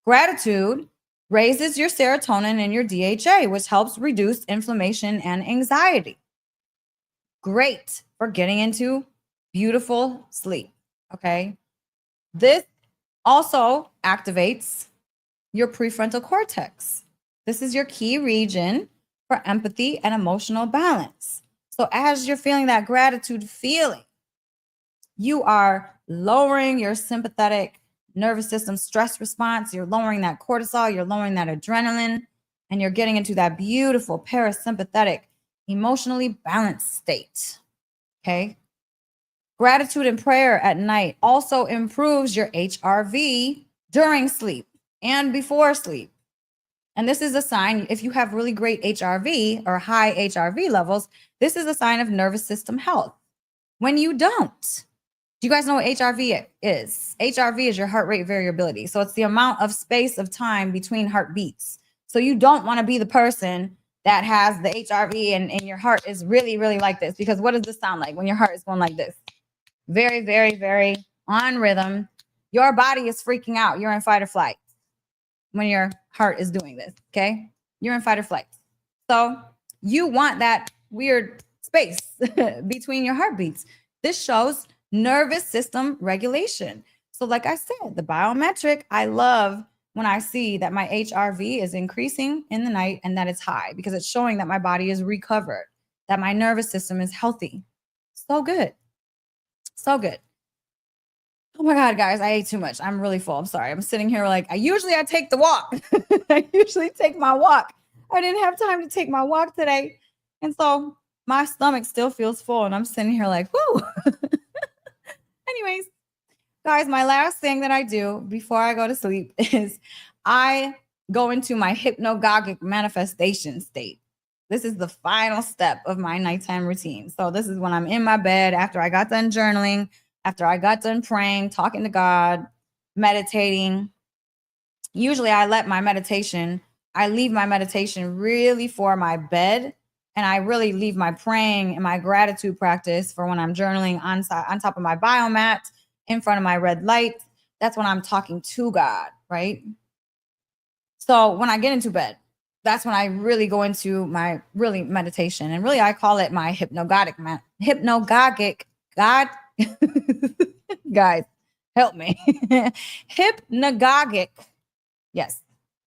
gratitude raises your serotonin and your DHA, which helps reduce inflammation and anxiety. Great for getting into beautiful sleep. Okay. This also activates your prefrontal cortex. This is your key region for empathy and emotional balance. So as you're feeling that gratitude feeling, you are lowering your sympathetic nervous system stress response. You're lowering that cortisol, you're lowering that adrenaline, and you're getting into that beautiful parasympathetic, emotionally balanced state. Okay. Gratitude and prayer at night also improves your HRV during sleep and before sleep. And this is a sign, if you have really great HRV or high HRV levels, this is a sign of nervous system health. When you don't, do you guys know what HRV is? HRV is your heart rate variability. So it's the amount of space of time between heartbeats. So you don't want to be the person that has the HRV and your heart is really, really like this. Because what does this sound like when your heart is going like this? Very, very, very on rhythm. Your body is freaking out. You're in fight or flight when your heart is doing this, okay? You're in fight or flight. So you want that weird space between your heartbeats. This shows nervous system regulation. So like I said, the biometric, I love when I see that my HRV is increasing in the night and that it's high because it's showing that my body is recovered, that my nervous system is healthy. So good. So good. Oh my God, guys, I ate too much. I'm really full. I'm sorry. I'm sitting here like I take the walk. I usually take my walk. I didn't have time to take my walk today. And so my stomach still feels full and I'm sitting here like, whoo. Anyways, guys, my last thing that I do before I go to sleep is I go into my hypnagogic manifestation state. This is the final step of my nighttime routine. So this is when I'm in my bed after I got done journaling, after I got done praying, talking to God, meditating. Usually I leave my meditation really for my bed. And I really leave my praying and my gratitude practice for when I'm journaling on top of my biomat in front of my red light. That's when I'm talking to God, right? So when I get into bed, that's when I really go into my really meditation. And really, I call it my hypnagogic, God, guys, help me. Hypnagogic. Yes,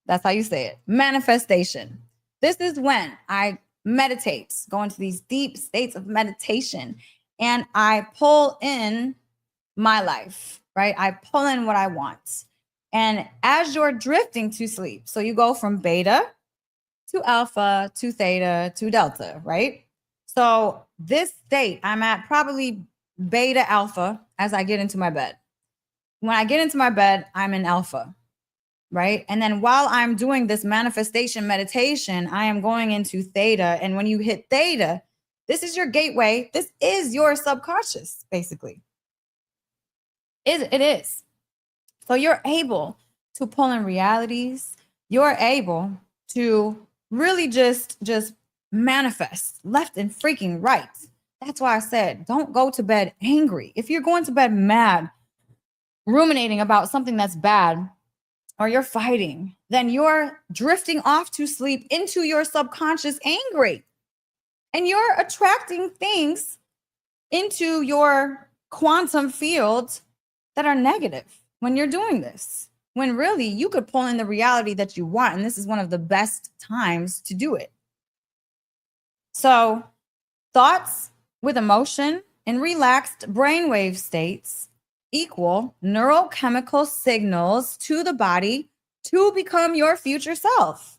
that's how you say it. Manifestation. This is when I meditate, go into these deep states of meditation, and I pull in my life, right? I pull in what I want. And as you're drifting to sleep, so you go from beta to alpha to theta to delta, right? So this state, I'm at probably beta alpha as I get into my bed. When I get into my bed, I'm in alpha, right? And then while I'm doing this manifestation meditation, I am going into theta. And when you hit theta, this is your gateway. This is your subconscious, basically. It is. So you're able to pull in realities. You're able to really just manifest left and freaking right. That's why I said, don't go to bed angry. If you're going to bed mad, ruminating about something that's bad, or you're fighting, then you're drifting off to sleep into your subconscious angry. And you're attracting things into your quantum field that are negative when you're doing this. When really you could pull in the reality that you want. And this is one of the best times to do it. So, thoughts with emotion in relaxed brainwave states equal neurochemical signals to the body to become your future self.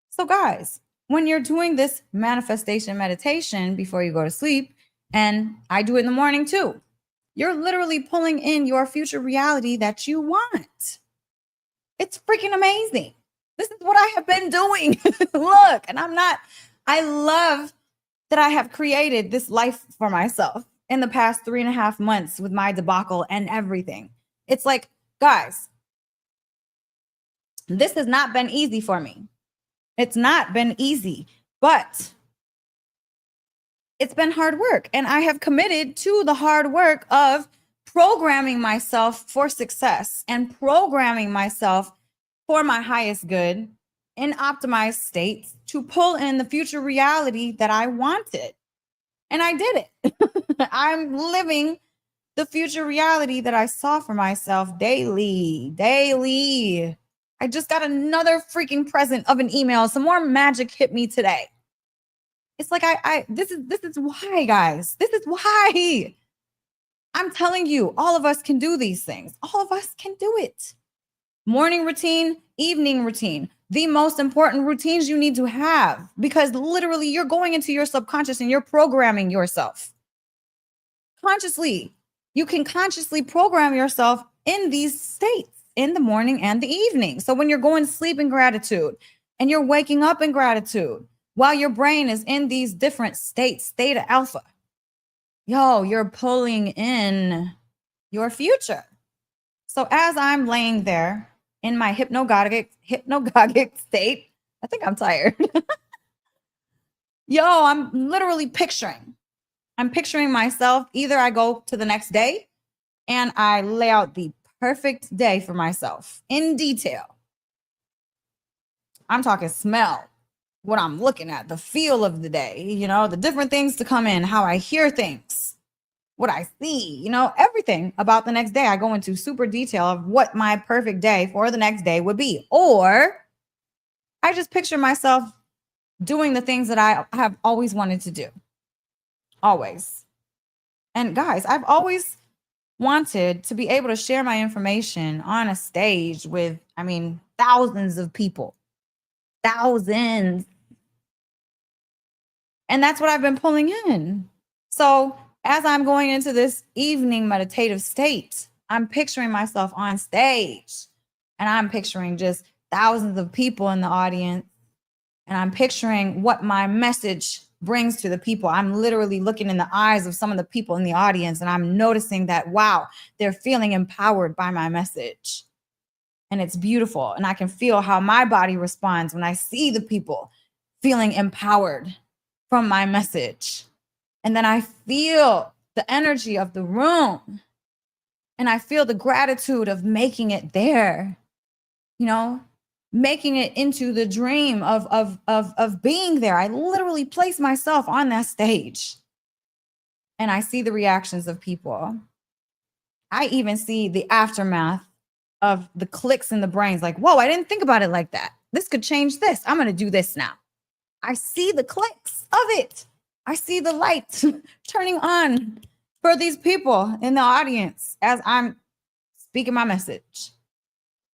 So, guys, when you're doing this manifestation meditation before you go to sleep, and I do it in the morning too, you're literally pulling in your future reality that you want. It's freaking amazing. This is what I have been doing. Look, and I love that I have created this life for myself in the past 3.5 months with my debacle and everything. It's like, guys, this has not been easy for me. It's not been easy, but it's been hard work. And I have committed to the hard work of programming myself for success and programming myself for my highest good in optimized states to pull in the future reality that I wanted. And I did it. I'm living the future reality that I saw for myself daily. I just got another freaking present of an email. Some more magic hit me today. It's like this is why, guys. This is why. I'm telling you, all of us can do these things. All of us can do it. Morning routine, evening routine, the most important routines you need to have, because literally you're going into your subconscious and you're programming yourself. Consciously, you can consciously program yourself in these states in the morning and the evening. So when you're going to sleep in gratitude and you're waking up in gratitude while your brain is in these different states, theta, alpha, you're pulling in your future. So as I'm laying there in my hypnagogic state, I think I'm tired. I'm literally picturing. I'm picturing myself. Either I go to the next day and I lay out the perfect day for myself in detail. I'm talking smell, what I'm looking at, the feel of the day, the different things to come in, how I hear things, what I see, everything about the next day. I go into super detail of what my perfect day for the next day would be. Or I just picture myself doing the things that I have always wanted to do. Always. And guys, I've always wanted to be able to share my information on a stage with, thousands of people. Thousands. And that's what I've been pulling in. So as I'm going into this evening meditative state, I'm picturing myself on stage, and I'm picturing just thousands of people in the audience. And I'm picturing what my message brings to the people. I'm literally looking in the eyes of some of the people in the audience, and I'm noticing that, wow, they're feeling empowered by my message. And it's beautiful. And I can feel how my body responds when I see the people feeling empowered from my message. And then I feel the energy of the room, and I feel the gratitude of making it there, making it into the dream of being there. I literally place myself on that stage, and I see the reactions of people. I even see the aftermath of the clicks in the brains, like, whoa, I didn't think about it like that. This could change this. I'm going to do this now. I see the clicks of it. I see the lights turning on for these people in the audience as I'm speaking my message.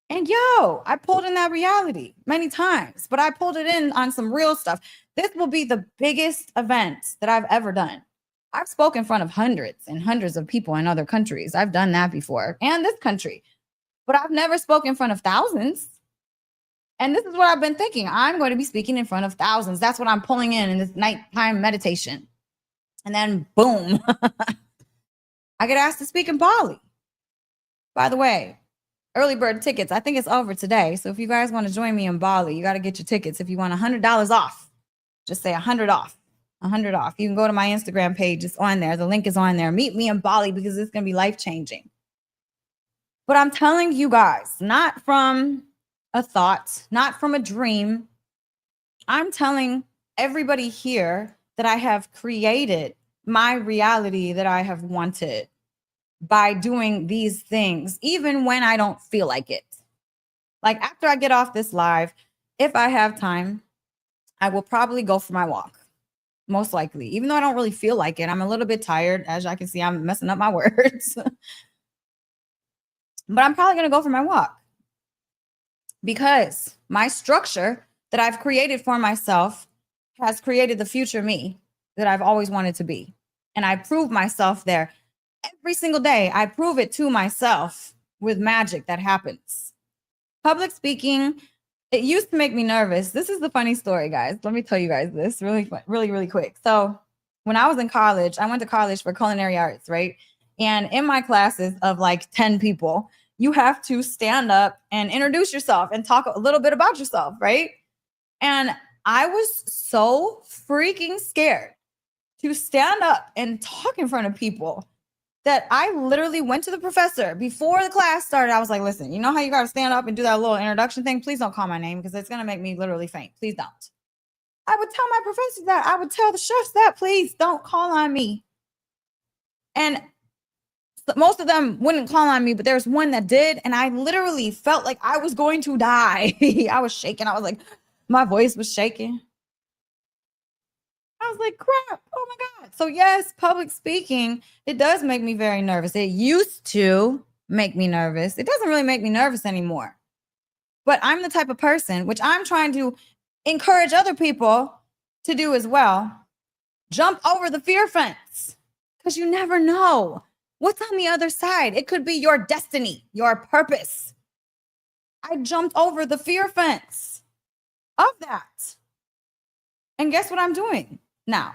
And I pulled in that reality many times, but I pulled it in on some real stuff. This will be the biggest event that I've ever done. I've spoken in front of hundreds and hundreds of people in other countries. I've done that before, and this country, but I've never spoken in front of thousands. And this is what I've been thinking. I'm going to be speaking in front of thousands. That's what I'm pulling in this nighttime meditation. And then boom, I get asked to speak in Bali. By the way, early bird tickets, I think it's over today. So if you guys want to join me in Bali, you got to get your tickets. If you want $100 off, just say 100 off, 100 off. You can go to my Instagram page. It's on there. The link is on there. Meet me in Bali, because it's going to be life-changing. But I'm telling you guys, not from a thought, not from a dream. I'm telling everybody here that I have created my reality that I have wanted by doing these things, even when I don't feel like it. Like after I get off this live, if I have time, I will probably go for my walk. Most likely, even though I don't really feel like it. I'm a little bit tired. As I can see, I'm messing up my words. But I'm probably going to go for my walk because my structure that I've created for myself has created the future me that I've always wanted to be. And I prove myself there every single day. I prove it to myself with magic that happens. Public speaking, it used to make me nervous. This is the funny story, guys. Let me tell you guys this really quick. So when I was in college, I went to college for culinary arts, right? And in my classes of like 10 people, you have to stand up and introduce yourself and talk a little bit about yourself, right? And I was so freaking scared to stand up and talk in front of people that I literally went to the professor before the class started. I was like, listen, you know how you got to stand up and do that little introduction thing? Please don't call my name because it's going to make me literally faint. Please don't. I would tell my professor that. I would tell the chefs that. Please don't call on me. And most of them wouldn't call on me, but there's one that did. And I literally felt like I was going to die. I was shaking. I was like, my voice was shaking. I was like, crap. Oh my God. So yes, public speaking, it does make me very nervous. It used to make me nervous. It doesn't really make me nervous anymore. But I'm the type of person, which I'm trying to encourage other people to do as well. Jump over the fear fence because you never know what's on the other side. It could be your destiny, your purpose. I jumped over the fear fence of that. And guess what I'm doing now?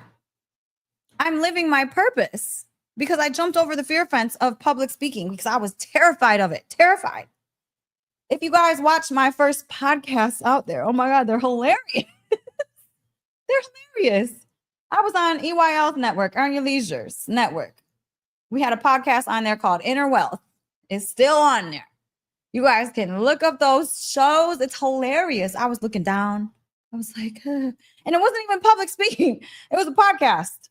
I'm living my purpose because I jumped over the fear fence of public speaking because I was terrified of it. Terrified. If you guys watch my first podcast out there, oh my God, they're hilarious. They're hilarious. I was on EYL's network, Earn Your Leisure's network. We had a podcast on there called Inner Wealth. It's still on there. You guys can look up those shows. It's hilarious. I was looking down. I was like, and it wasn't even public speaking. It was a podcast.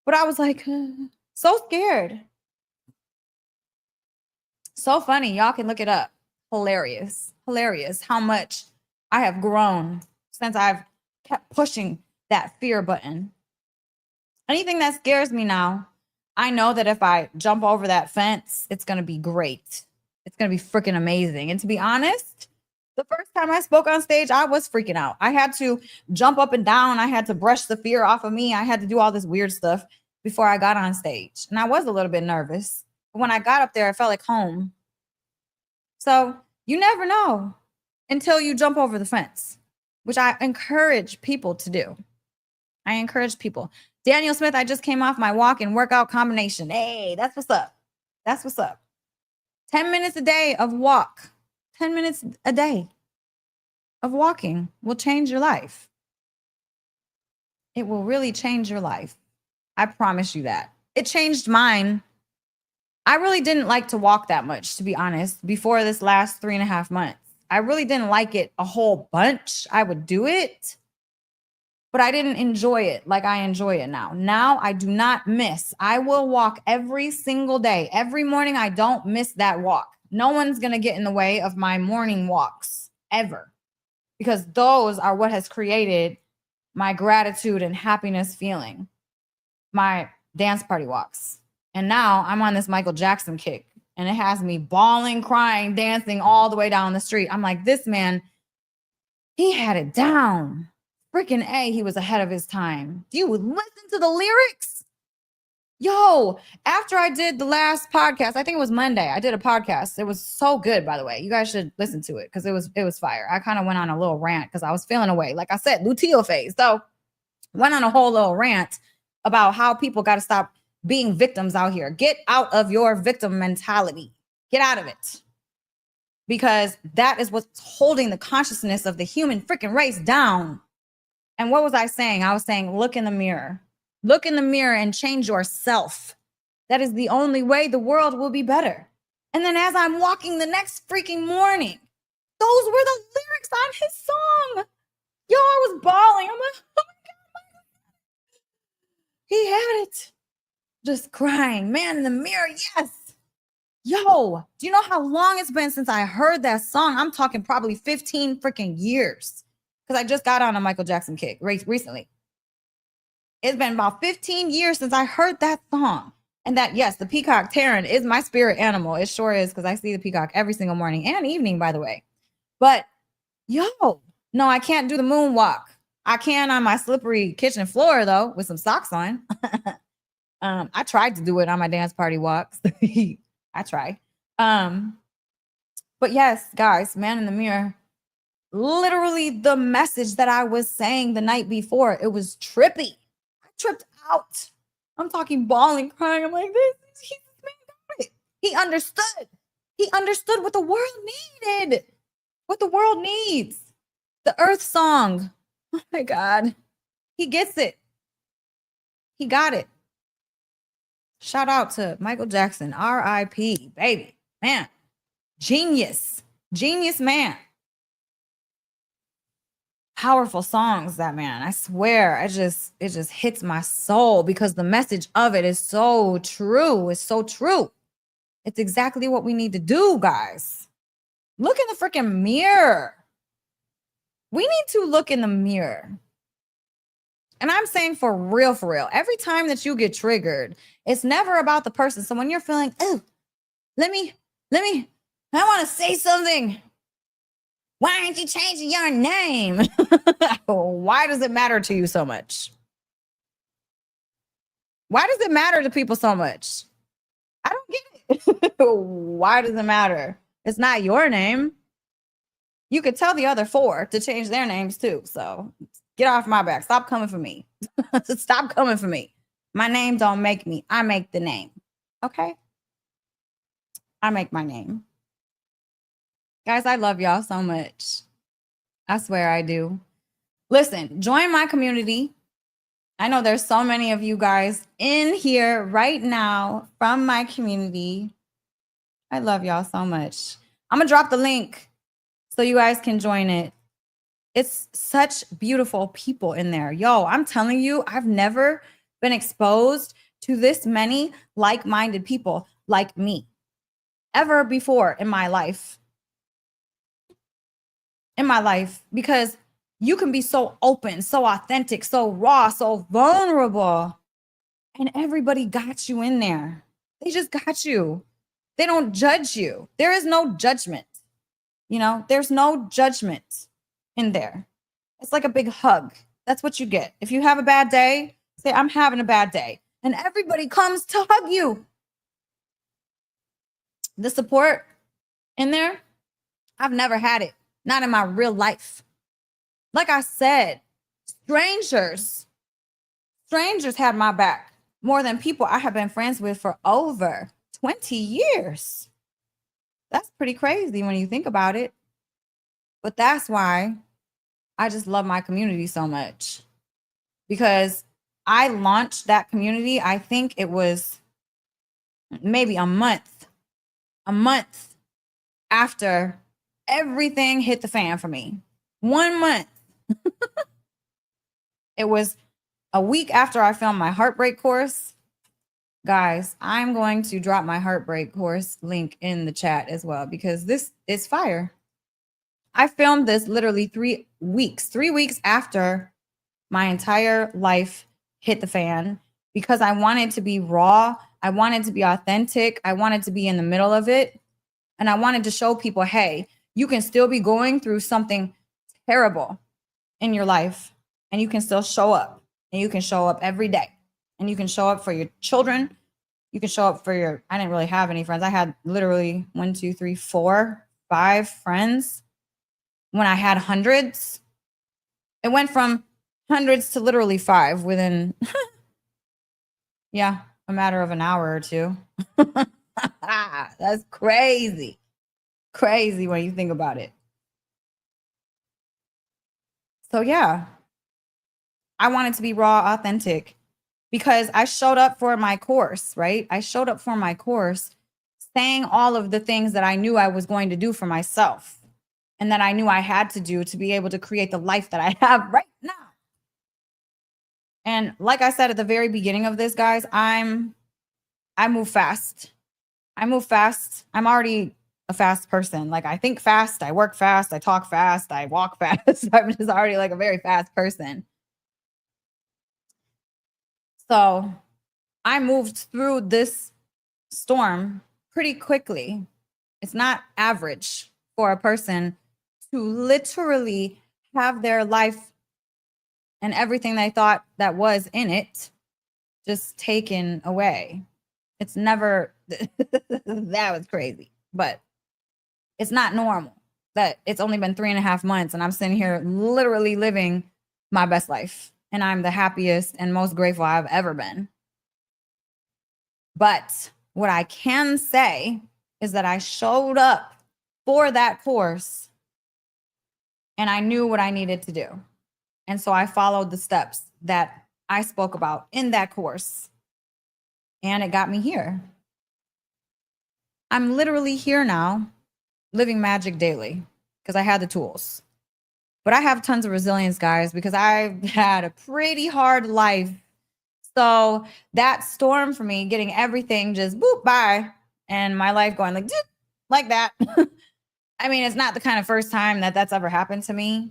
But I was like, so scared. So funny. Y'all can look it up. Hilarious. Hilarious how much I have grown since I've kept pushing that fear button. Anything that scares me now, I know that if I jump over that fence, it's going to be great. It's going to be freaking amazing. And to be honest, the first time I spoke on stage, I was freaking out. I had to jump up and down. I had to brush the fear off of me. I had to do all this weird stuff before I got on stage. And I was a little bit nervous. But when I got up there, I felt like home. So you never know until you jump over the fence, which I encourage people to do. I encourage people. Daniel Smith, I just came off my walk and workout combination. Hey, that's what's up. That's what's up. 10 minutes a day of walk. 10 minutes a day of walking will change your life. It will really change your life. I promise you that. It changed mine. I really didn't like to walk that much, to be honest, before this last 3.5 months. I really didn't like it a whole bunch. I would do it, but I didn't enjoy it like I enjoy it now. Now I do not miss. I will walk every single day. Every morning, I don't miss that walk. No one's going to get in the way of my morning walks ever, because those are what has created my gratitude and happiness feeling, my dance party walks. And now I'm on this Michael Jackson kick, and it has me bawling, crying, dancing all the way down the street. I'm like, this man, he had it down. Freaking A, he was ahead of his time. Do you listen to the lyrics? Yo, after I did the last podcast, I think it was Monday, I did a podcast. It was so good, by the way. You guys should listen to it because it was fire. I kind of went on a little rant because I was feeling away. Like I said, luteal phase. So went on a whole little rant about how people got to stop being victims out here. Get out of your victim mentality. Get out of it. Because that is what's holding the consciousness of the human freaking race down. And what was I saying? I was saying, look in the mirror. Look in the mirror and change yourself. That is the only way the world will be better. And then as I'm walking the next freaking morning, those were the lyrics on his song. Yo, I was bawling. I'm like, oh my God, he had it. Just crying. Man in the mirror, yes. Yo, do you know how long it's been since I heard that song? I'm talking probably 15 freaking years. Because I just got on a Michael Jackson kick recently. It's been about 15 years since I heard that song. And that, yes, the peacock Terran is my spirit animal. It sure is, because I see the peacock every single morning and evening, by the way. But yo, no, I can't do the moonwalk. I can on my slippery kitchen floor, though, with some socks on. I tried to do it on my dance party walks. I tried. But yes, guys, man in the mirror, literally the message that I was saying the night before, it was trippy. I tripped out. I'm talking bawling, crying. I'm like, this man got it. He understood. He understood what the world needed. What the world needs. The Earth song. Oh my God. He gets it. He got it. Shout out to Michael Jackson, R.I.P. baby, man, genius man. Powerful songs, that man. I swear, it just hits my soul because the message of it is so true. It's so true. It's exactly what we need to do, guys. Look in the freaking mirror. We need to look in the mirror. And I'm saying for real, every time that you get triggered, it's never about the person. So when you're feeling, oh, let me, I want to say something. Why aren't you changing your name? Why does it matter to you so much? Why does it matter to people so much? I don't get it. Why does it matter? It's not your name. You could tell the other 4 to change their names too. So get off my back. Stop coming for me. Stop coming for me. My name don't make me. I make the name. Okay? I make my name. Guys, I love y'all so much. I swear I do. Listen, join my community. I know there's so many of you guys in here right now from my community. I love y'all so much. I'm going to drop the link so you guys can join it. It's such beautiful people in there. Yo, I'm telling you, I've never been exposed to this many like-minded people like me ever before in my life. Because you can be so open, so authentic, so raw, so vulnerable. And everybody got you in there. They just got you. They don't judge you. There is no judgment. You know, there's no judgment in there. It's like a big hug. That's what you get. If you have a bad day, say, I'm having a bad day. And everybody comes to hug you. The support in there, I've never had it. Not in my real life. Like I said, strangers had my back more than people I have been friends with for over 20 years. That's pretty crazy when you think about it. But that's why I just love my community so much. Because I launched that community, I think it was maybe a month after everything hit the fan for me. 1 month. It was a week after I filmed my heartbreak course. Guys, I'm going to drop my heartbreak course link in the chat as well because this is fire. I filmed this literally 3 weeks, 3 weeks after my entire life hit the fan because I wanted to be raw. I wanted to be authentic. I wanted to be in the middle of it. And I wanted to show people, hey, you can still be going through something terrible in your life and you can still show up, and you can show up every day, and you can show up for your children. You can show up for your, I didn't really have any friends. I had literally 1, 2, 3, 4, 5 friends when I had hundreds. It went from hundreds to literally 5 within, yeah, a matter of an hour or 2. That's crazy. Crazy when you think about it. So yeah, I wanted to be raw, authentic because I showed up for my course, right? I showed up for my course saying all of the things that I knew I was going to do for myself and that I knew I had to do to be able to create the life that I have right now. And like I said at the very beginning of this, guys, I move fast. I move fast. I'm already a fast person. Like, I think fast, I work fast, I talk fast, I walk fast. I'm just already like a very fast person. So I moved through this storm pretty quickly. It's not average for a person to literally have their life and everything they thought that was in it just taken away. It's never, that was crazy, but it's not normal that it's only been 3.5 months and I'm sitting here literally living my best life. And I'm the happiest and most grateful I've ever been. But what I can say is that I showed up for that course and I knew what I needed to do. And so I followed the steps that I spoke about in that course. And it got me here. I'm literally here now, living magic daily because I had the tools. But I have tons of resilience, guys, because I've had a pretty hard life. So that storm for me, getting everything just boop by and my life going like that. I mean, it's not the kind of first time that that's ever happened to me.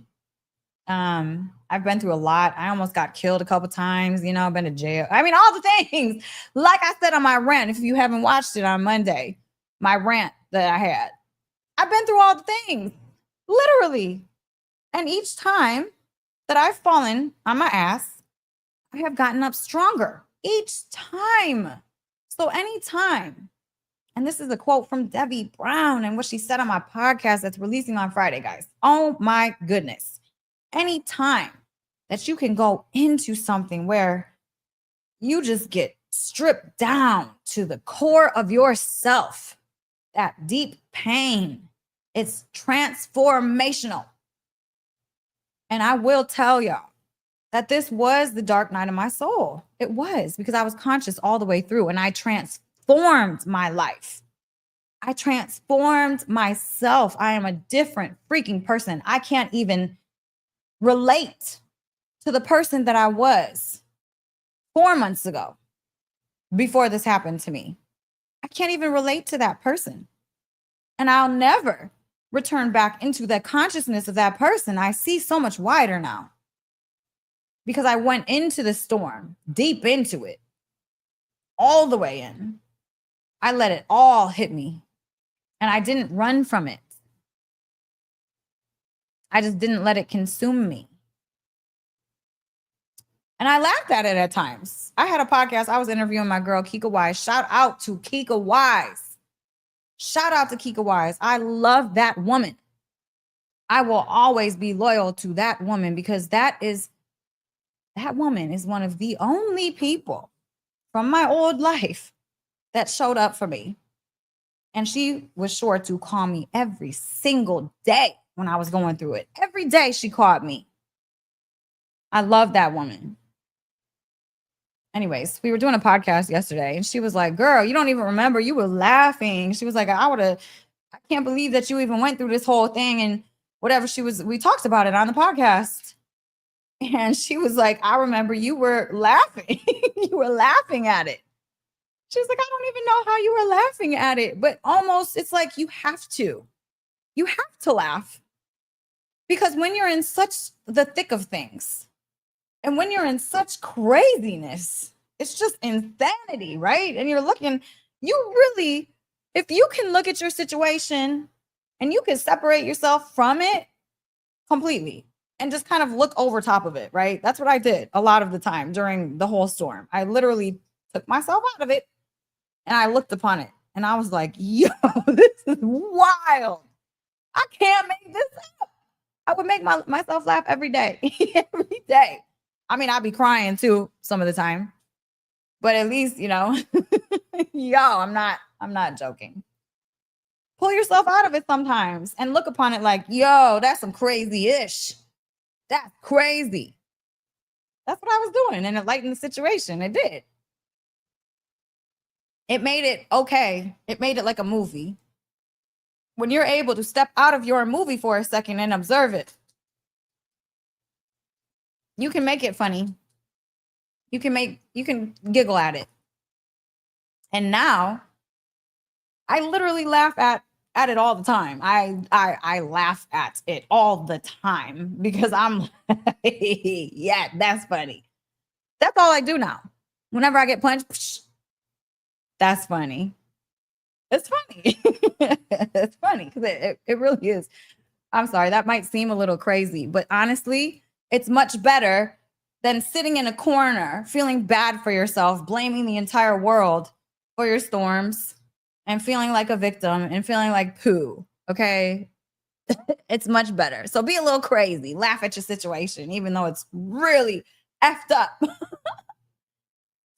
I've been through a lot. I almost got killed a couple times, I've been to jail. I mean, all the things, like I said on my rant, if you haven't watched it on Monday, my rant that I had, I've been through all the things, literally. And each time that I've fallen on my ass, I have gotten up stronger each time. So anytime, and this is a quote from Debbie Brown and what she said on my podcast that's releasing on Friday, guys. Oh my goodness. Anytime that you can go into something where you just get stripped down to the core of yourself, that deep pain, it's transformational. And I will tell y'all that this was the dark night of my soul. It was, because I was conscious all the way through and I transformed my life. I transformed myself. I am a different freaking person. I can't even relate to the person that I was 4 months ago before this happened to me. I can't even relate to that person. And I'll never return back into the consciousness of that person. I see so much wider now because I went into the storm, deep into it, all the way in. I let it all hit me and I didn't run from it. I just didn't let it consume me. And I laughed at it at times. I had a podcast. I was interviewing my girl, Kika Wise. Shout out to Kika Wise. Shout out to Kika Wise. I love that woman. I will always be loyal to that woman because that woman is one of the only people from my old life that showed up for me. And she was sure to call me every single day when I was going through it. Every day she called me. I love that woman. Anyways, we were doing a podcast yesterday and she was like, girl, you don't even remember. You were laughing. She was like, I can't believe that you even went through this whole thing and whatever. We talked about it on the podcast. And she was like, I remember you were laughing. You were laughing at it. She was like, I don't even know how you were laughing at it. But almost it's like you have to laugh. Because when you're in such the thick of things, and when you're in such craziness, it's just insanity, right? And if you can look at your situation and you can separate yourself from it completely and just kind of look over top of it, right? That's what I did a lot of the time during the whole storm. I literally took myself out of it and I looked upon it and I was like, yo, this is wild. I can't make this up. I would make myself laugh every day, every day. I mean, I'd be crying too some of the time, but at least, yo, I'm not joking. Pull yourself out of it sometimes and look upon it like, yo, that's some crazy-ish. That's crazy. That's what I was doing. And it lightened the situation. It did. It made it okay. It made it like a movie. When you're able to step out of your movie for a second and observe it, you can make it funny. You can giggle at it. And now I literally laugh at it all the time. I laugh at it all the time because I'm like, yeah, that's funny. That's all I do now. Whenever I get punched, psh, that's funny. It's funny. It's funny because it really is. I'm sorry, that might seem a little crazy, but honestly, it's much better than sitting in a corner, feeling bad for yourself, blaming the entire world for your storms, and feeling like a victim and feeling like poo. Okay. It's much better. So be a little crazy, laugh at your situation, even though it's really effed up.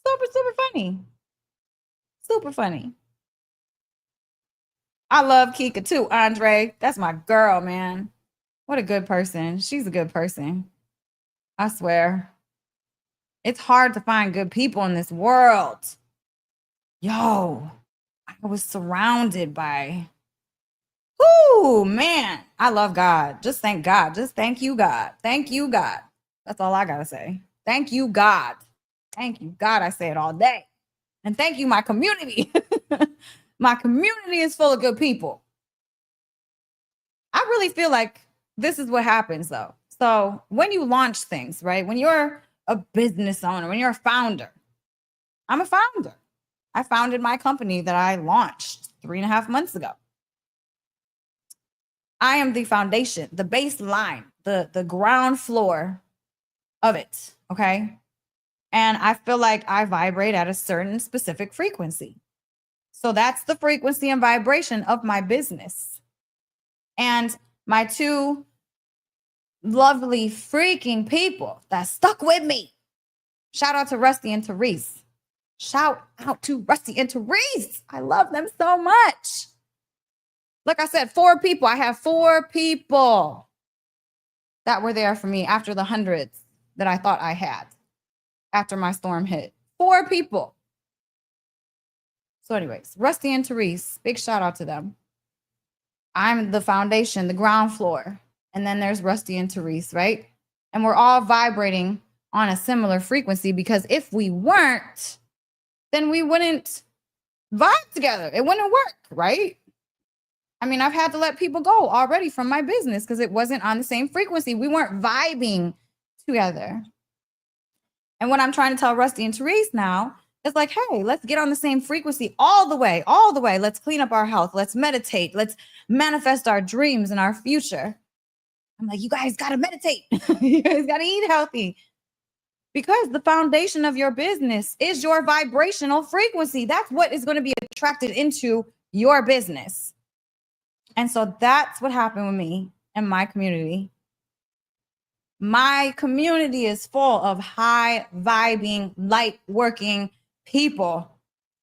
Super funny. Super funny. I love Kika too, Andre. That's my girl, man. What a good person. She's a good person. I swear. It's hard to find good people in this world. Yo, I was surrounded by, oh man, I love God. Just thank God. Just thank you, God. Thank you, God. That's all I got to say. Thank you, God. Thank you, God. I say it all day. And thank you, my community. My community is full of good people. I really feel like this is what happens though. So when you launch things, right? When you're a business owner, when you're a founder, I'm a founder. I founded my company that I launched 3.5 months ago. I am the foundation, the baseline, the ground floor of it. Okay. And I feel like I vibrate at a certain specific frequency. So that's the frequency and vibration of my business. And my two lovely freaking people that stuck with me. Shout out to Rusty and Therese. Shout out to Rusty and Therese. I love them so much. Like I said, 4 people. I have 4 people that were there for me after the hundreds that I thought I had after my storm hit. 4 people. So anyways, Rusty and Therese, big shout out to them. I'm the foundation, the ground floor. And then there's Rusty and Therese, right? And we're all vibrating on a similar frequency because if we weren't, then we wouldn't vibe together. It wouldn't work, right? I mean, I've had to let people go already from my business because it wasn't on the same frequency. We weren't vibing together. And what I'm trying to tell Rusty and Therese now is like, hey, let's get on the same frequency all the way, all the way. Let's clean up our health. Let's meditate. Let's manifest our dreams and our future. I'm like, you guys got to meditate. You guys got to eat healthy. Because the foundation of your business is your vibrational frequency. That's what is going to be attracted into your business. And so that's what happened with me and my community. My community is full of high vibing, light working people,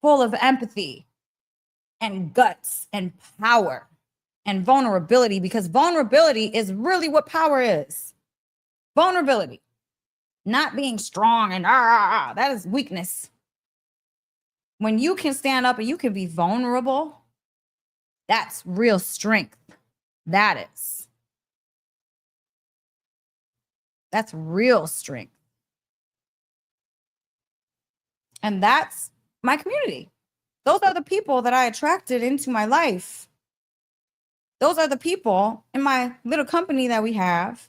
full of empathy and guts and power and vulnerability, because vulnerability is really what power is. Vulnerability, not being strong and that is weakness. When you can stand up and you can be vulnerable, that's real strength. That's real strength. And that's my community. Those are the people that I attracted into my life. Those are the people in my little company that we have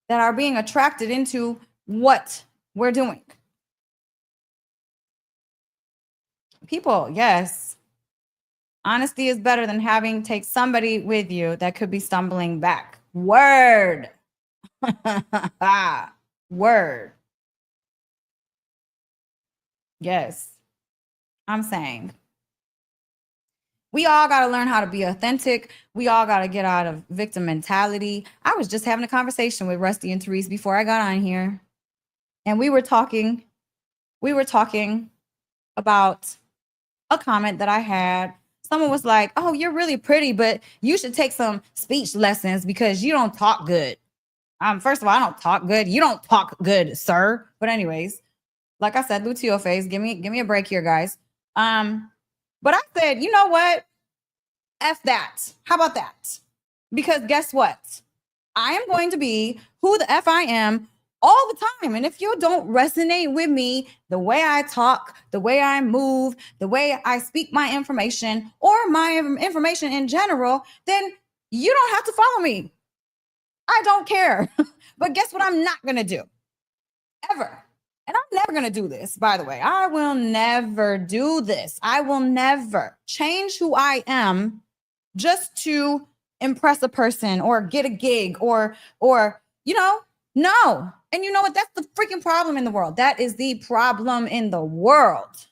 that are being attracted into what we're doing. People, yes. Honesty is better than having take somebody with you that could be stumbling back. Word. Word. Yes. I'm saying we all got to learn how to be authentic. We all got to get out of victim mentality. I was just having a conversation with Rusty and Therese before I got on here. And we were talking about a comment that I had. Someone was like, oh, you're really pretty, but you should take some speech lessons because you don't talk good. First of all, I don't talk good. You don't talk good, sir. But anyways, like I said, Lutio face, give me a break here, guys. But I said, you know what? F that. How about that? Because guess what? I am going to be who the F I am all the time. And if you don't resonate with me, the way I talk, the way I move, the way I speak my information, or my information in general, then you don't have to follow me. I don't care. But guess what I'm not going to do? Ever. And I'm never going to do this, by the way. I will never do this. I will never change who I am just to impress a person or get a gig or no. And you know what? That's the freaking problem in the world. That is the problem in the world.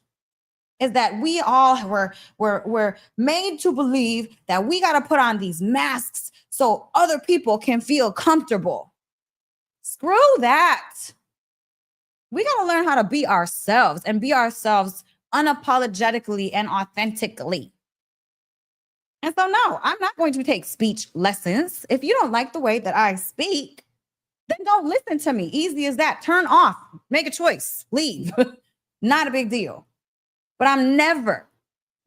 Is that we all were made to believe that we got to put on these masks so other people can feel comfortable. Screw that. We got to learn how to be ourselves and be ourselves unapologetically and authentically. And so, no, I'm not going to take speech lessons. If you don't like the way that I speak, then don't listen to me. Easy as that. Turn off, make a choice, leave. Not a big deal. But I'm never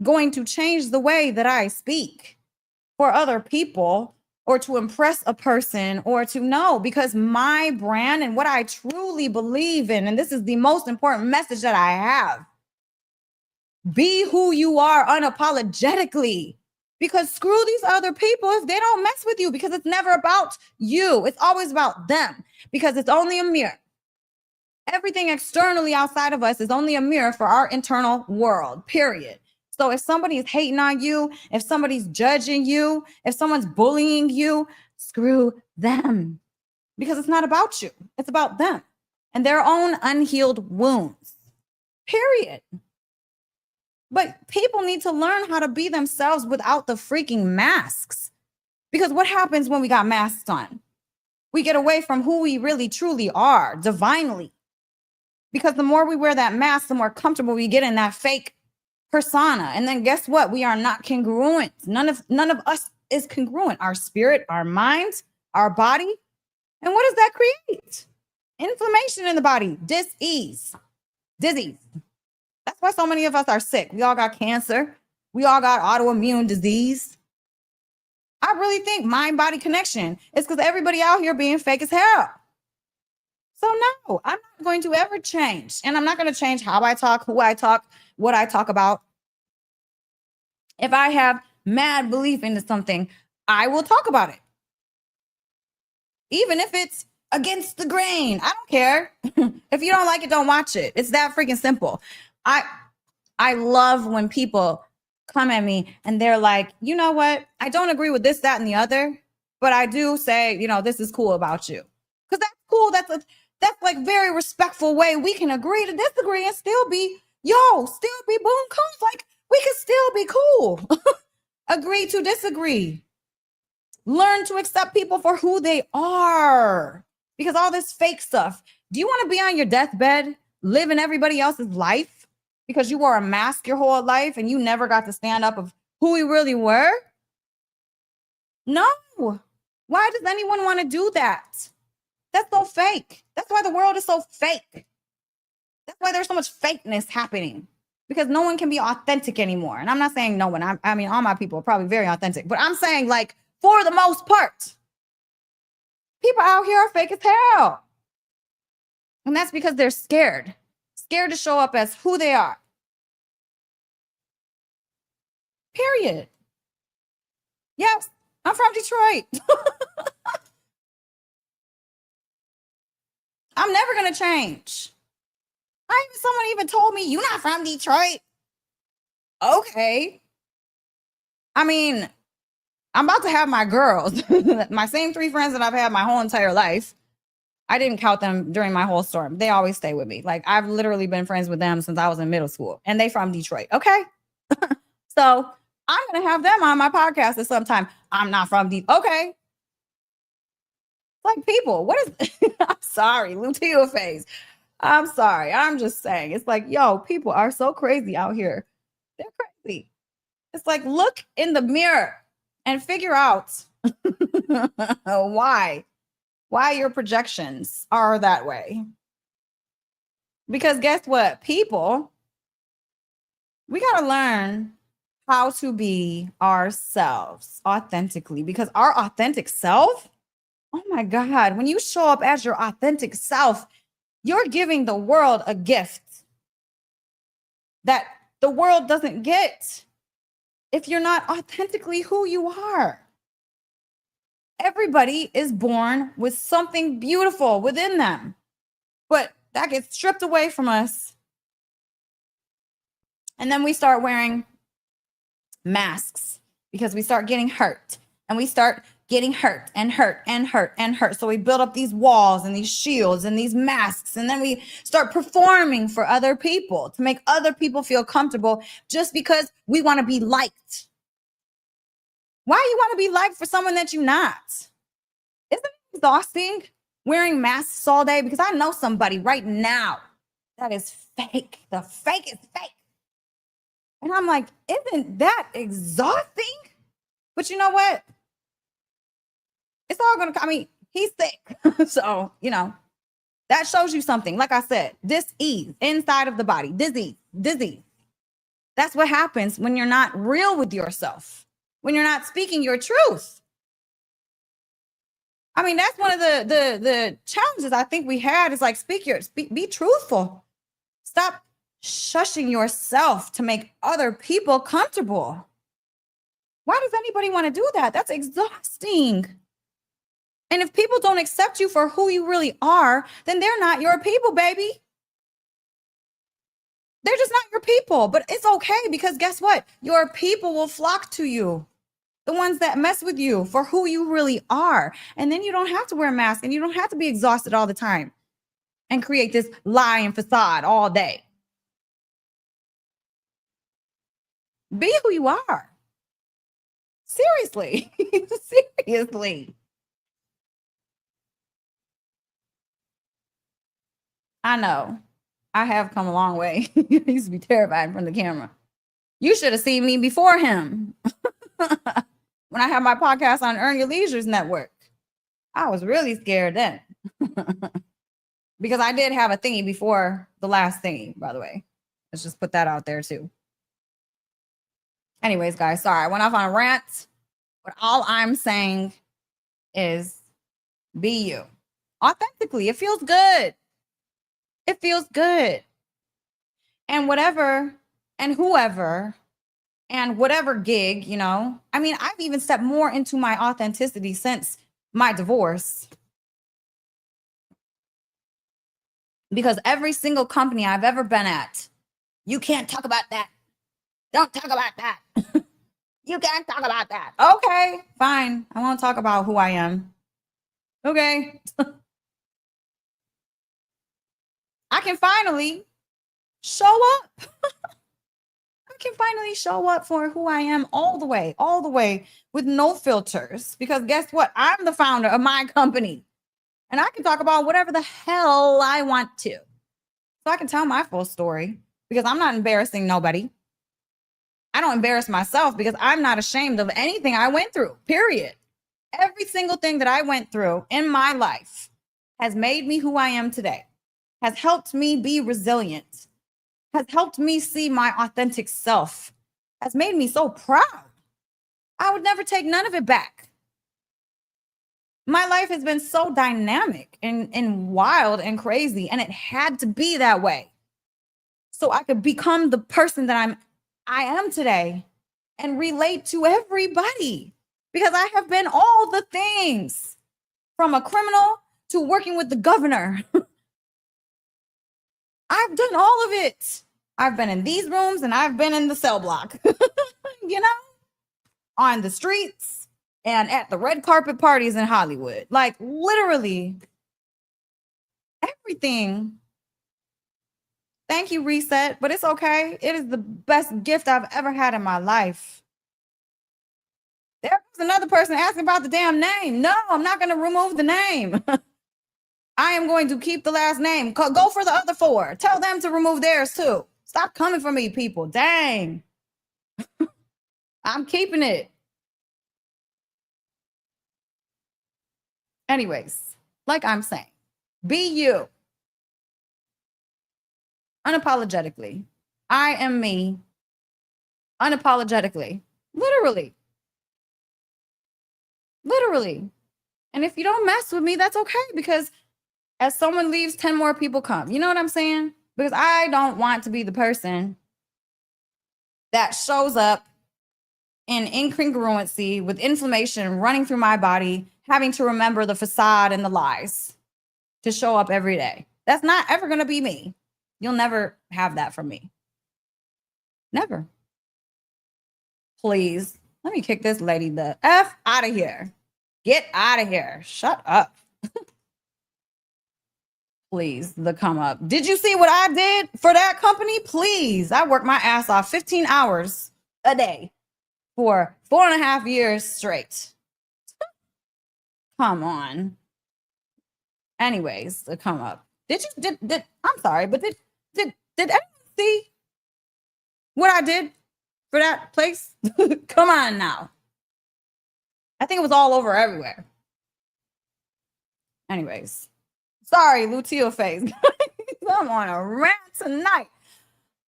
going to change the way that I speak for other people or to impress a person or to know, because my brand and what I truly believe in, and this is the most important message that I have, be who you are unapologetically. Because screw these other people if they don't mess with you, because it's never about you. It's always about them, because it's only a mirror. Everything externally outside of us is only a mirror for our internal world, period. So if somebody is hating on you, if somebody's judging you, if someone's bullying you, screw them, because it's not about you. It's about them and their own unhealed wounds, period. But people need to learn how to be themselves without the freaking masks. Because what happens when we got masks on? We get away from who we really truly are, divinely. Because the more we wear that mask, the more comfortable we get in that fake persona. And then guess what? We are not congruent. None of us is congruent. Our spirit, our mind, our body. And what does that create? Inflammation in the body, disease. That's why so many of us are sick. We all got cancer. We all got autoimmune disease. I really think mind-body connection is because everybody out here being fake as hell. So no, I'm not going to ever change. And I'm not going to change how I talk, who I talk, what I talk about. If I have mad belief into something, I will talk about it. Even if it's against the grain, I don't care. If you don't like it, don't watch it. It's that freaking simple. I love when people come at me and they're like, you know what? I don't agree with this, that, and the other, but I do say, this is cool about you. Because that's cool. That's like very respectful way we can agree to disagree and still be boom cool. Like we can still be cool. Agree to disagree. Learn to accept people for who they are. Because all this fake stuff. Do you want to be on your deathbed, living everybody else's life because you wore a mask your whole life and you never got to stand up of who you really were? No. Why does anyone want to do that? That's so fake. That's why the world is so fake. That's why there's so much fakeness happening, because no one can be authentic anymore. And I'm not saying no one. I mean, all my people are probably very authentic, but I'm saying, like, for the most part, people out here are fake as hell. And that's because they're scared to show up as who they are. Period. Yes, I'm from Detroit. I'm never going to change. Someone even told me, you're not from Detroit. Okay. I mean, I'm about to have my girls, my same 3 friends that I've had my whole entire life. I didn't count them during my whole storm. They always stay with me. Like, I've literally been friends with them since I was in middle school, and they from Detroit. Okay. So I'm going to have them on my podcast at some time. I'm not from Detroit. Okay. Like, people, what is, I'm sorry, luteal phase. I'm sorry. I'm just saying. It's like, yo, people are so crazy out here. They're crazy. It's like, look in the mirror and figure out why your projections are that way. Because guess what? People We got to learn how to be ourselves authentically, because our authentic self, oh my God, when you show up as your authentic self, you're giving the world a gift that the world doesn't get if you're not authentically who you are. Everybody is born with something beautiful within them, but that gets stripped away from us. And then we start wearing masks because we start getting hurt, and we start getting hurt and hurt and hurt and hurt. So we build up these walls and these shields and these masks, and then we start performing for other people to make other people feel comfortable just because we want to be liked. Why you want to be liked for someone that you're not? Isn't it exhausting wearing masks all day? Because I know somebody right now that is fake. The fake is fake. And I'm like, isn't that exhausting? But you know what? It's all going to, I mean, he's sick. So, you know, that shows you something. Like I said, dis-ease inside of the body, disease. That's what happens when you're not real with yourself, when you're not speaking your truth. I mean, that's one of the challenges I think we had is like, be truthful. Stop shushing yourself to make other people comfortable. Why does anybody want to do that? That's exhausting. And if people don't accept you for who you really are, then they're not your people, baby. They're just not your people. But it's okay, because guess what? Your people will flock to you. The ones that mess with you for who you really are. And then you don't have to wear a mask, and you don't have to be exhausted all the time and create this lying facade all day. Be who you are. Seriously. Seriously. I know. I have come a long way. I used to be terrified in front of the camera. You should have seen me before him. When I had my podcast on Earn Your Leisure's network. I was really scared then. Because I did have a thingy before the last thingy, by the way. Let's just put that out there too. Anyways, guys, sorry, I went off on a rant. But all I'm saying is be you. Authentically. It feels good. It feels good. And whatever and whoever and whatever gig, you know, I mean, I've even stepped more into my authenticity since my divorce. Because every single company I've ever been at, you can't talk about that. Don't talk about that. You can't talk about that. Okay, fine. I won't talk about who I am. Okay. I can finally show up. I can finally show up for who I am all the way with no filters. Because guess what? I'm the founder of my company. And I can talk about whatever the hell I want to. So I can tell my full story because I'm not embarrassing nobody. I don't embarrass myself because I'm not ashamed of anything I went through, period. Every single thing that I went through in my life has made me who I am today, has helped me be resilient, has helped me see my authentic self, has made me so proud. I would never take none of it back. My life has been so dynamic and wild and crazy, and it had to be that way so I could become the person that I am today and relate to everybody, because I have been all the things, from a criminal to working with the governor. I've done all of it. I've been in these rooms and I've been in the cell block, you know, on the streets and at the red carpet parties in Hollywood. Like literally everything. Thank you, Reset, but it's okay. It is the best gift I've ever had in my life. There was another person asking about the damn name. No, I'm not going to remove the name. I am going to keep the last name. Go for the other 4. Tell them to remove theirs too. Stop coming for me, people. Dang. I'm keeping it. Anyways, like I'm saying, be you. Unapologetically. I am me. unapologetically. Literally. Literally. And if you don't mess with me, that's okay, because as someone leaves, 10 more people come. You know what I'm saying? Because I don't want to be the person that shows up in incongruency with inflammation running through my body, having to remember the facade and the lies to show up every day. That's not ever going to be me. You'll never have that from me. Never. Please, let me kick this lady the F out of here. Get out of here. Shut up. Please, the come up. Did you see what I did for that company? Please. I worked my ass off 15 hours a day for 4.5 years straight. Come on. Anyways, the come up. Did I'm sorry, but did anyone see what I did for that place? Come on now. I think it was all over everywhere. Anyways, sorry, Luteal face. I'm on a rant tonight.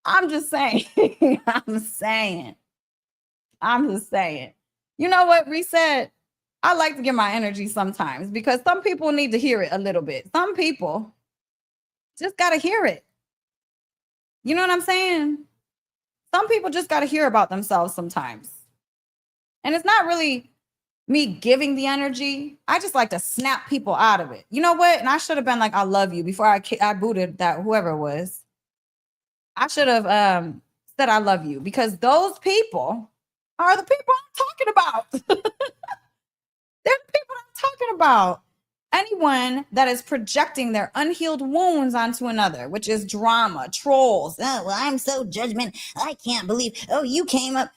I'm just saying. I'm just saying. You know what, Reset? I like to get my energy sometimes because some people need to hear it a little bit. Some people just got to hear it. You know what I'm saying? Some people just got to hear about themselves sometimes. And it's not really me giving the energy. I just like to snap people out of it. You know what? And I should have been like, I love you before I booted that, whoever it was. I should have said, I love you, because those people are the people I'm talking about. They're the people I'm talking about. Anyone that is projecting their unhealed wounds onto another, which is drama, trolls. Oh, well, I'm so judgmental. I can't believe, oh, you came up.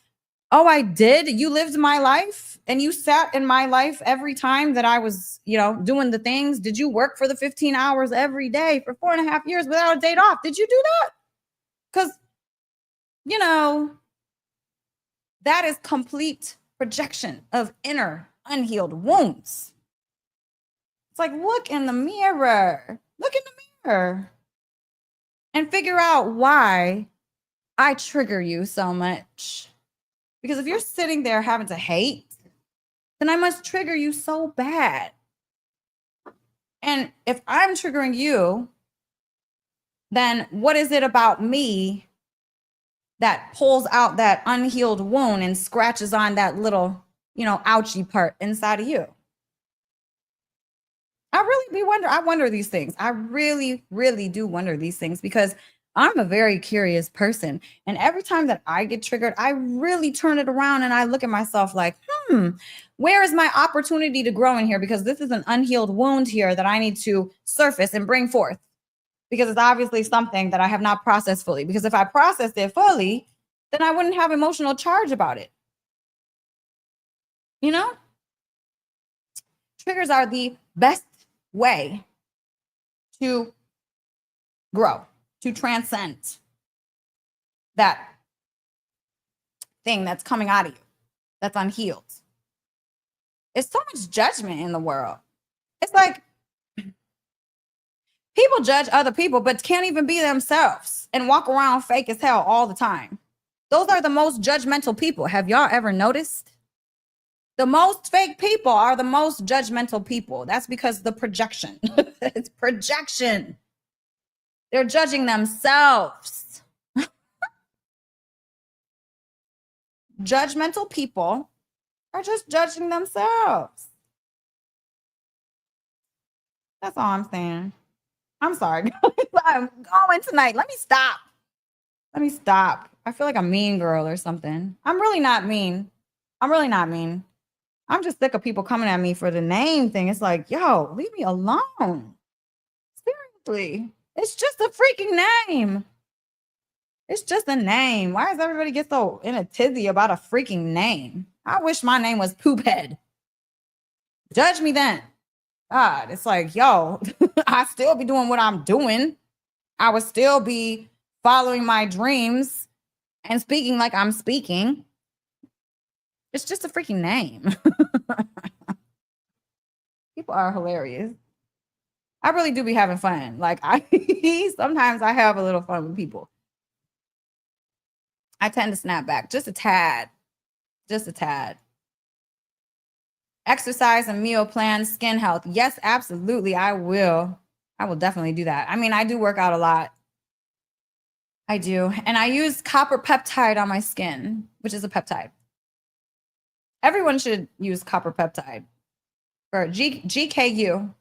Oh, I did? You lived my life and you sat in my life every time that I was, doing the things. Did you work for the 15 hours every day for 4.5 years without a date off? Did you do that? Because, that is complete projection of inner unhealed wounds. It's like, look in the mirror. Look in the mirror. And figure out why I trigger you so much. Because if you're sitting there having to hate, then I must trigger you so bad. And if I'm triggering you, then what is it about me that pulls out that unhealed wound and scratches on that little, ouchy part inside of you? I wonder these things. I really, really do wonder these things, because I'm a very curious person. And every time that I get triggered, I really turn it around and I look at myself like, where is my opportunity to grow in here? Because this is an unhealed wound here that I need to surface and bring forth, because it's obviously something that I have not processed fully. Because if I processed it fully, then I wouldn't have emotional charge about it. Triggers are the best way to grow, to transcend that thing that's coming out of you, that's unhealed. It's so much judgment in the world. It's like people judge other people, but can't even be themselves and walk around fake as hell all the time. Those are the most judgmental people. Have y'all ever noticed? The most fake people are the most judgmental people. That's because the projection. It's projection. They're judging themselves. Judgmental people are just judging themselves. That's all I'm saying. I'm sorry. I'm going tonight. Let me stop. I feel like a mean girl or something. I'm really not mean. I'm just sick of people coming at me for the name thing. It's like, yo, leave me alone. Seriously. It's just a freaking name. It's just a name. Why does everybody get so in a tizzy about a freaking name? I wish my name was Poophead. Judge me then. God, it's like, yo, I still be doing what I'm doing. I would still be following my dreams and speaking like I'm speaking. It's just a freaking name. People are hilarious. I really do be having fun. Like sometimes I have a little fun with people. I tend to snap back just a tad. Just a tad. Exercise and meal plans, skin health. Yes, absolutely. I will. I will definitely do that. I mean, I do work out a lot. I do. And I use copper peptide on my skin, which is a peptide. Everyone should use copper peptide for GKU.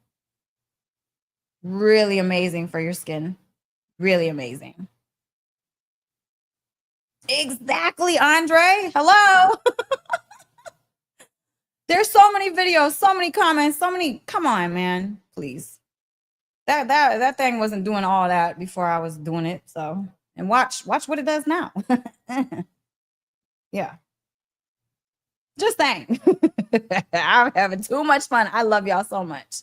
Really amazing for your skin. Really amazing. Exactly, Andre. Hello. There's so many videos, so many comments, so many. Come on, man. Please. That thing wasn't doing all that before I was doing it. So, and watch what it does now. Yeah. Just saying. I'm having too much fun. I love y'all so much.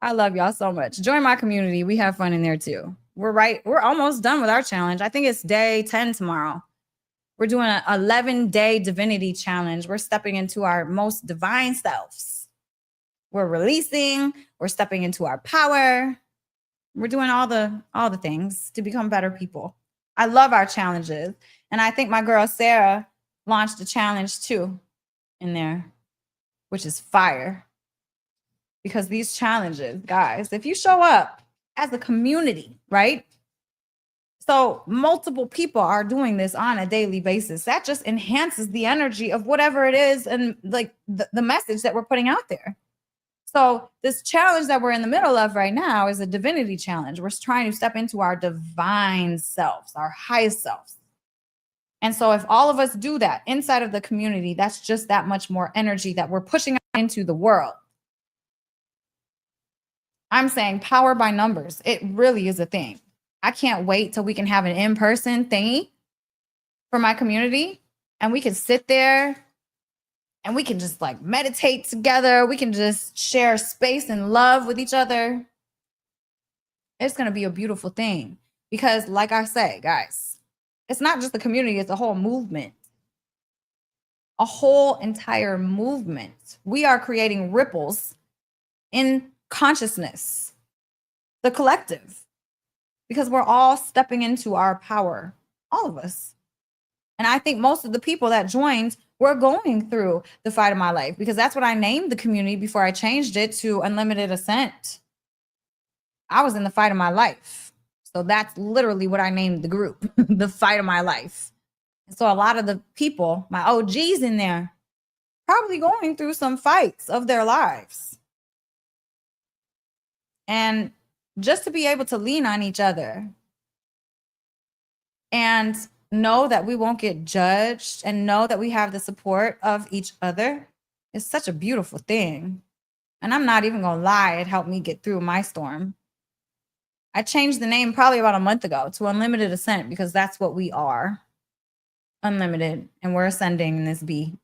I love y'all so much. Join my community. We have fun in there too. We're almost done with our challenge. I think it's day 10 tomorrow. We're doing an 11-day divinity challenge. We're stepping into our most divine selves. We're releasing, we're stepping into our power. We're doing all the things to become better people. I love our challenges. And I think my girl Sarah launched a challenge too in there, which is fire. Because these challenges, guys, if you show up as a community, right? So multiple people are doing this on a daily basis. That just enhances the energy of whatever it is and like the message that we're putting out there. So this challenge that we're in the middle of right now is a divinity challenge. We're trying to step into our divine selves, our highest selves. And so if all of us do that inside of the community, that's just that much more energy that we're pushing out into the world. I'm saying power by numbers. It really is a thing. I can't wait till we can have an in-person thingy for my community and we can sit there and we can just like meditate together. We can just share space and love with each other. It's going to be a beautiful thing because like I say, guys, it's not just the community, it's a whole movement. A whole entire movement. We are creating ripples in consciousness, the collective. Because we're all stepping into our power, all of us. And I think most of the people that joined were going through the fight of my life because that's what I named the community before I changed it to Unlimited Ascent. I was in the fight of my life. So that's literally what I named the group, the fight of my life. And so a lot of the people, my OGs in there, probably going through some fights of their lives. And just to be able to lean on each other and know that we won't get judged and know that we have the support of each other is such a beautiful thing. And I'm not even going to lie, it helped me get through my storm. I changed the name probably about a month ago to Unlimited Ascent because that's what we are. Unlimited. And we're ascending in this B.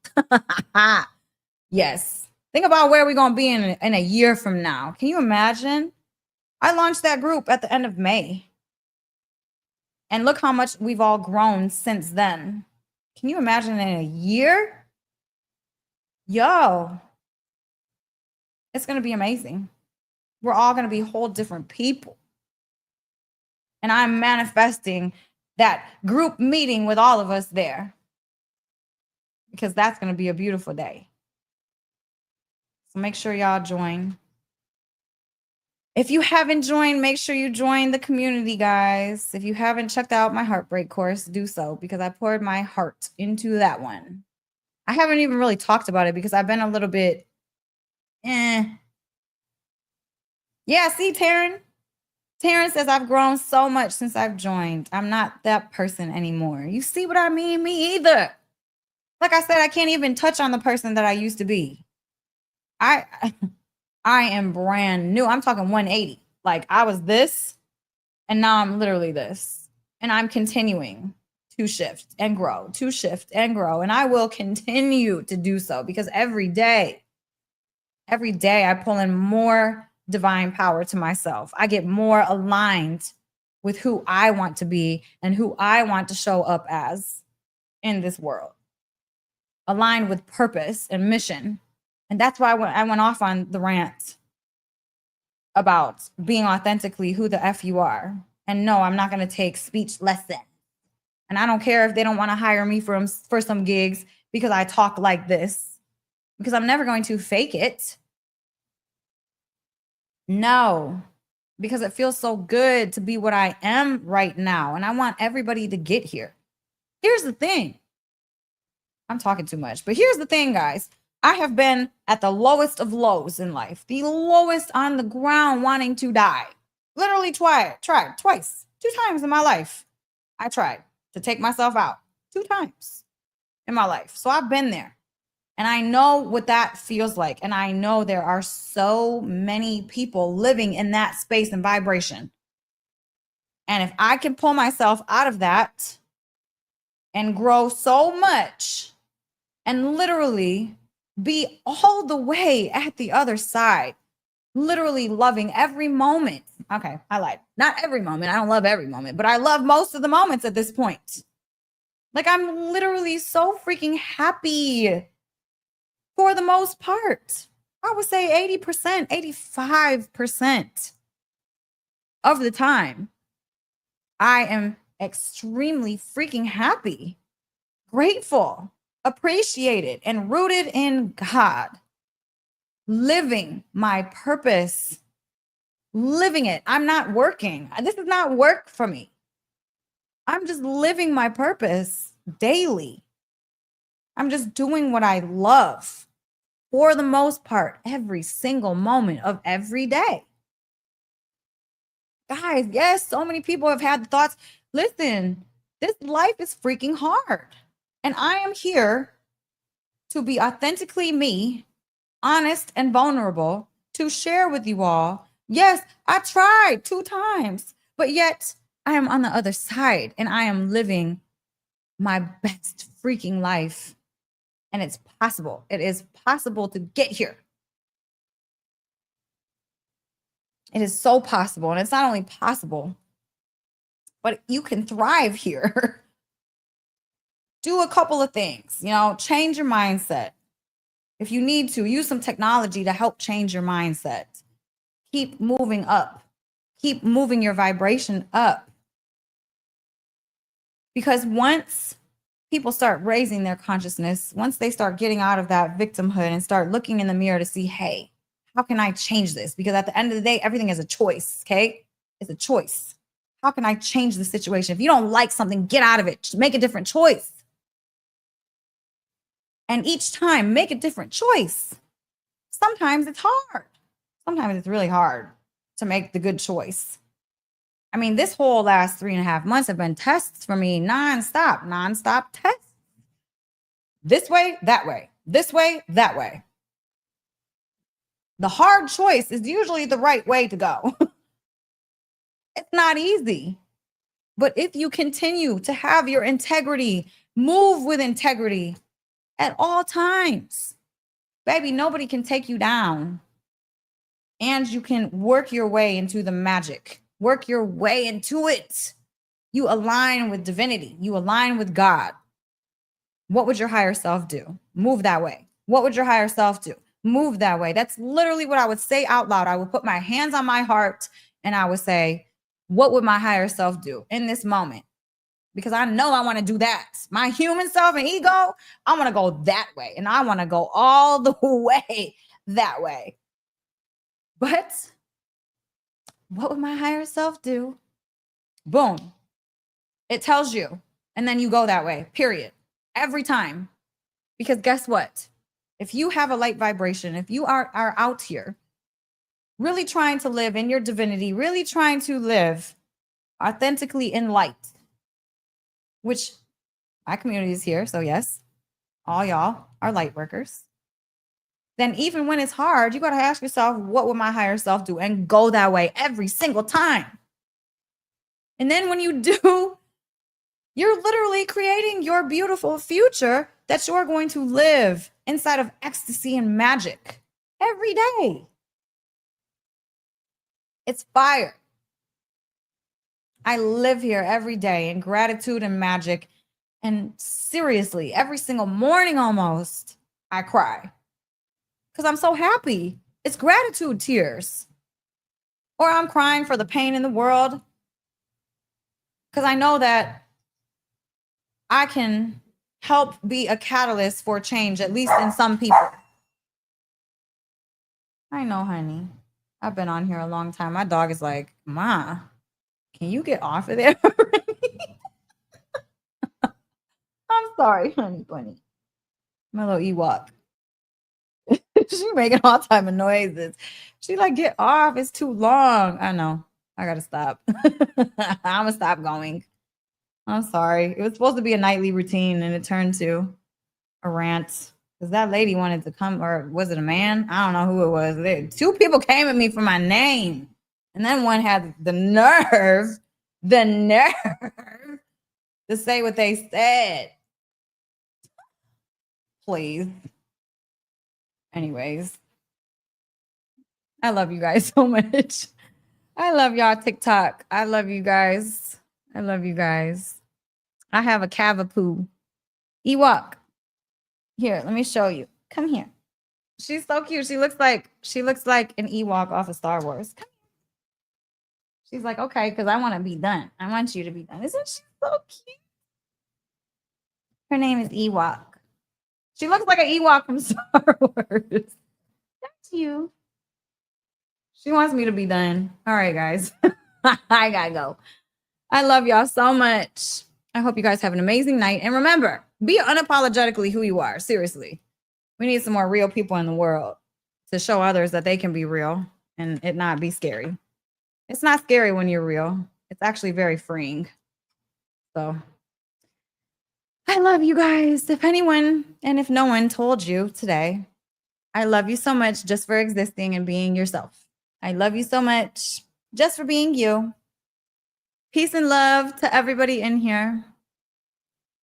Yes. Think about where we're going to be in a year from now. Can you imagine? I launched that group at the end of May. And look how much we've all grown since then. Can you imagine in a year? Yo, it's going to be amazing. We're all going to be whole different people. And I'm manifesting that group meeting with all of us there. Because that's going to be a beautiful day. So make sure y'all join. If you haven't joined, make sure you join the community, guys. If you haven't checked out my heartbreak course, do so because I poured my heart into that one. I haven't even really talked about it because I've been a little bit, Yeah, see, Taryn? Taryn says, I've grown so much since I've joined. I'm not that person anymore. You see what I mean? Me either. Like I said, I can't even touch on the person that I used to be. I am brand new. I'm talking 180. Like I was this and now I'm literally this. And I'm continuing to shift and grow, to shift and grow. And I will continue to do so because every day I pull in more divine power to myself. I get more aligned with who I want to be and who I want to show up as in this world. Aligned with purpose and mission. And that's why I went off on the rant about being authentically who the F you are. And no, I'm not going to take speech lessons. And I don't care if they don't want to hire me for some gigs because I talk like this, because I'm never going to fake it. No, because it feels so good to be what I am right now. And I want everybody to get here. Here's the thing. I'm talking too much, but here's the thing, guys. I have been at the lowest of lows in life, the lowest on the ground, wanting to die. Literally tried twice, 2 times in my life. I tried to take myself out 2 times in my life. So I've been there and I know what that feels like. And I know there are so many people living in that space and vibration. And if I can pull myself out of that and grow so much and literally be all the way at the other side, literally loving every moment. Okay, I lied. Not every moment. I don't love every moment, but I love most of the moments at this point. Like, I'm literally so freaking happy for the most part. I would say 80%, 85% of the time, I am extremely freaking happy, grateful, appreciated, and rooted in God, living my purpose, living it. I'm not working. This is not work for me. I'm just living my purpose daily. I'm just doing what I love for the most part, every single moment of every day. Guys, yes, so many people have had the thoughts. Listen, this life is freaking hard. And I am here to be authentically me, honest and vulnerable, to share with you all. Yes, I tried 2 times, but yet I am on the other side and I am living my best freaking life. And it's possible. It is possible to get here. It is so possible. And it's not only possible, but you can thrive here. Do a couple of things, change your mindset. If you need to, use some technology to help change your mindset. Keep moving up. Keep moving your vibration up. Because once people start raising their consciousness, once they start getting out of that victimhood and start looking in the mirror to see, hey, how can I change this? Because at the end of the day, everything is a choice, okay? It's a choice. How can I change the situation? If you don't like something, get out of it. Just make a different choice. And each time, make a different choice. Sometimes it's hard. Sometimes it's really hard to make the good choice. I mean, this whole last 3.5 months have been tests for me, nonstop tests. This way, that way, this way, that way. The hard choice is usually the right way to go. It's not easy. But if you continue to have your integrity, move with integrity at all times, baby, nobody can take you down. And you can work your way into the magic. Work your way into it. You align with divinity. You align with God. What would your higher self do? Move that way. What would your higher self do? Move that way. That's literally what I would say out loud. I would put my hands on my heart and I would say, what would my higher self do in this moment? Because I know I want to do that. My human self and ego, I want to go that way. And I want to go all the way that way. But what would my higher self do? Boom. It tells you. And then you go that way, period. Every time. Because guess what? If you have a light vibration, if you are out here really trying to live in your divinity, really trying to live authentically in light, which my community is here. So yes, all y'all are light workers. Then even when it's hard, you got to ask yourself, what would my higher self do? And go that way every single time. And then when you do, you're literally creating your beautiful future that you're going to live inside of ecstasy and magic every day. It's fire. I live here every day in gratitude and magic. And seriously, every single morning almost, I cry. Because I'm so happy. It's gratitude tears. Or I'm crying for the pain in the world. Because I know that I can help be a catalyst for change, at least in some people. I know, honey. I've been on here a long time. My dog is like, Ma, can you get off of there already? I'm sorry, honey bunny. My little Ewok. She making all type of noises. She like, get off. It's too long. I know. I gotta stop. I'm gonna stop going. I'm sorry. It was supposed to be a nightly routine and it turned to a rant. Because that lady wanted to come, or was it a man? I don't know who it was. Two people came at me for my name. And then one had the nerve to say what they said. Please. Anyways, I love you guys so much. I love y'all, TikTok. I love you guys. I love you guys. I have a Cavapoo. Ewok. Here, let me show you. Come here. She's so cute. She looks like an Ewok off of Star Wars. Come here. She's like, okay, because I want to be done. I want you to be done. Isn't she so cute? Her name is Ewok. She looks like an Ewok from Star Wars. That's you. She wants me to be done. All right, guys. I gotta go. I love y'all so much. I hope you guys have an amazing night. And remember, be unapologetically who you are. Seriously. We need some more real people in the world to show others that they can be real and it not be scary. It's not scary when you're real. It's actually very freeing. So I love you guys. If anyone and if no one told you today, I love you so much just for existing and being yourself. I love you so much just for being you. Peace and love to everybody in here.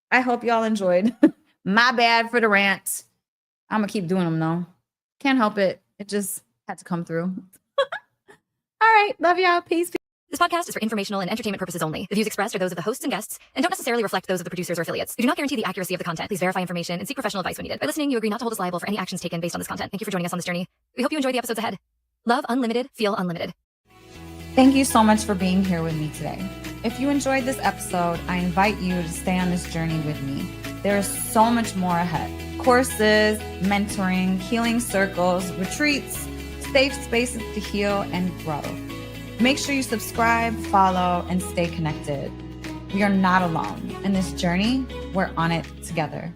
I hope y'all enjoyed. My bad for the rant. I'm going to keep doing them though. Can't help it. It just had to come through. All right. Love y'all. Peace. This podcast is for informational and entertainment purposes only. The views expressed are those of the hosts and guests and don't necessarily reflect those of the producers or affiliates. We do not guarantee the accuracy of the content. Please verify information and seek professional advice when needed. By listening, you agree not to hold us liable for any actions taken based on this content. Thank you for joining us on this journey. We hope you enjoy the episodes ahead. Love unlimited, feel unlimited. Thank you so much for being here with me today. If you enjoyed this episode, I invite you to stay on this journey with me. There is so much more ahead. Courses, mentoring, healing circles, retreats, safe spaces to heal and grow. Make sure you subscribe, follow, and stay connected. We are not alone. In this journey, we're on it together.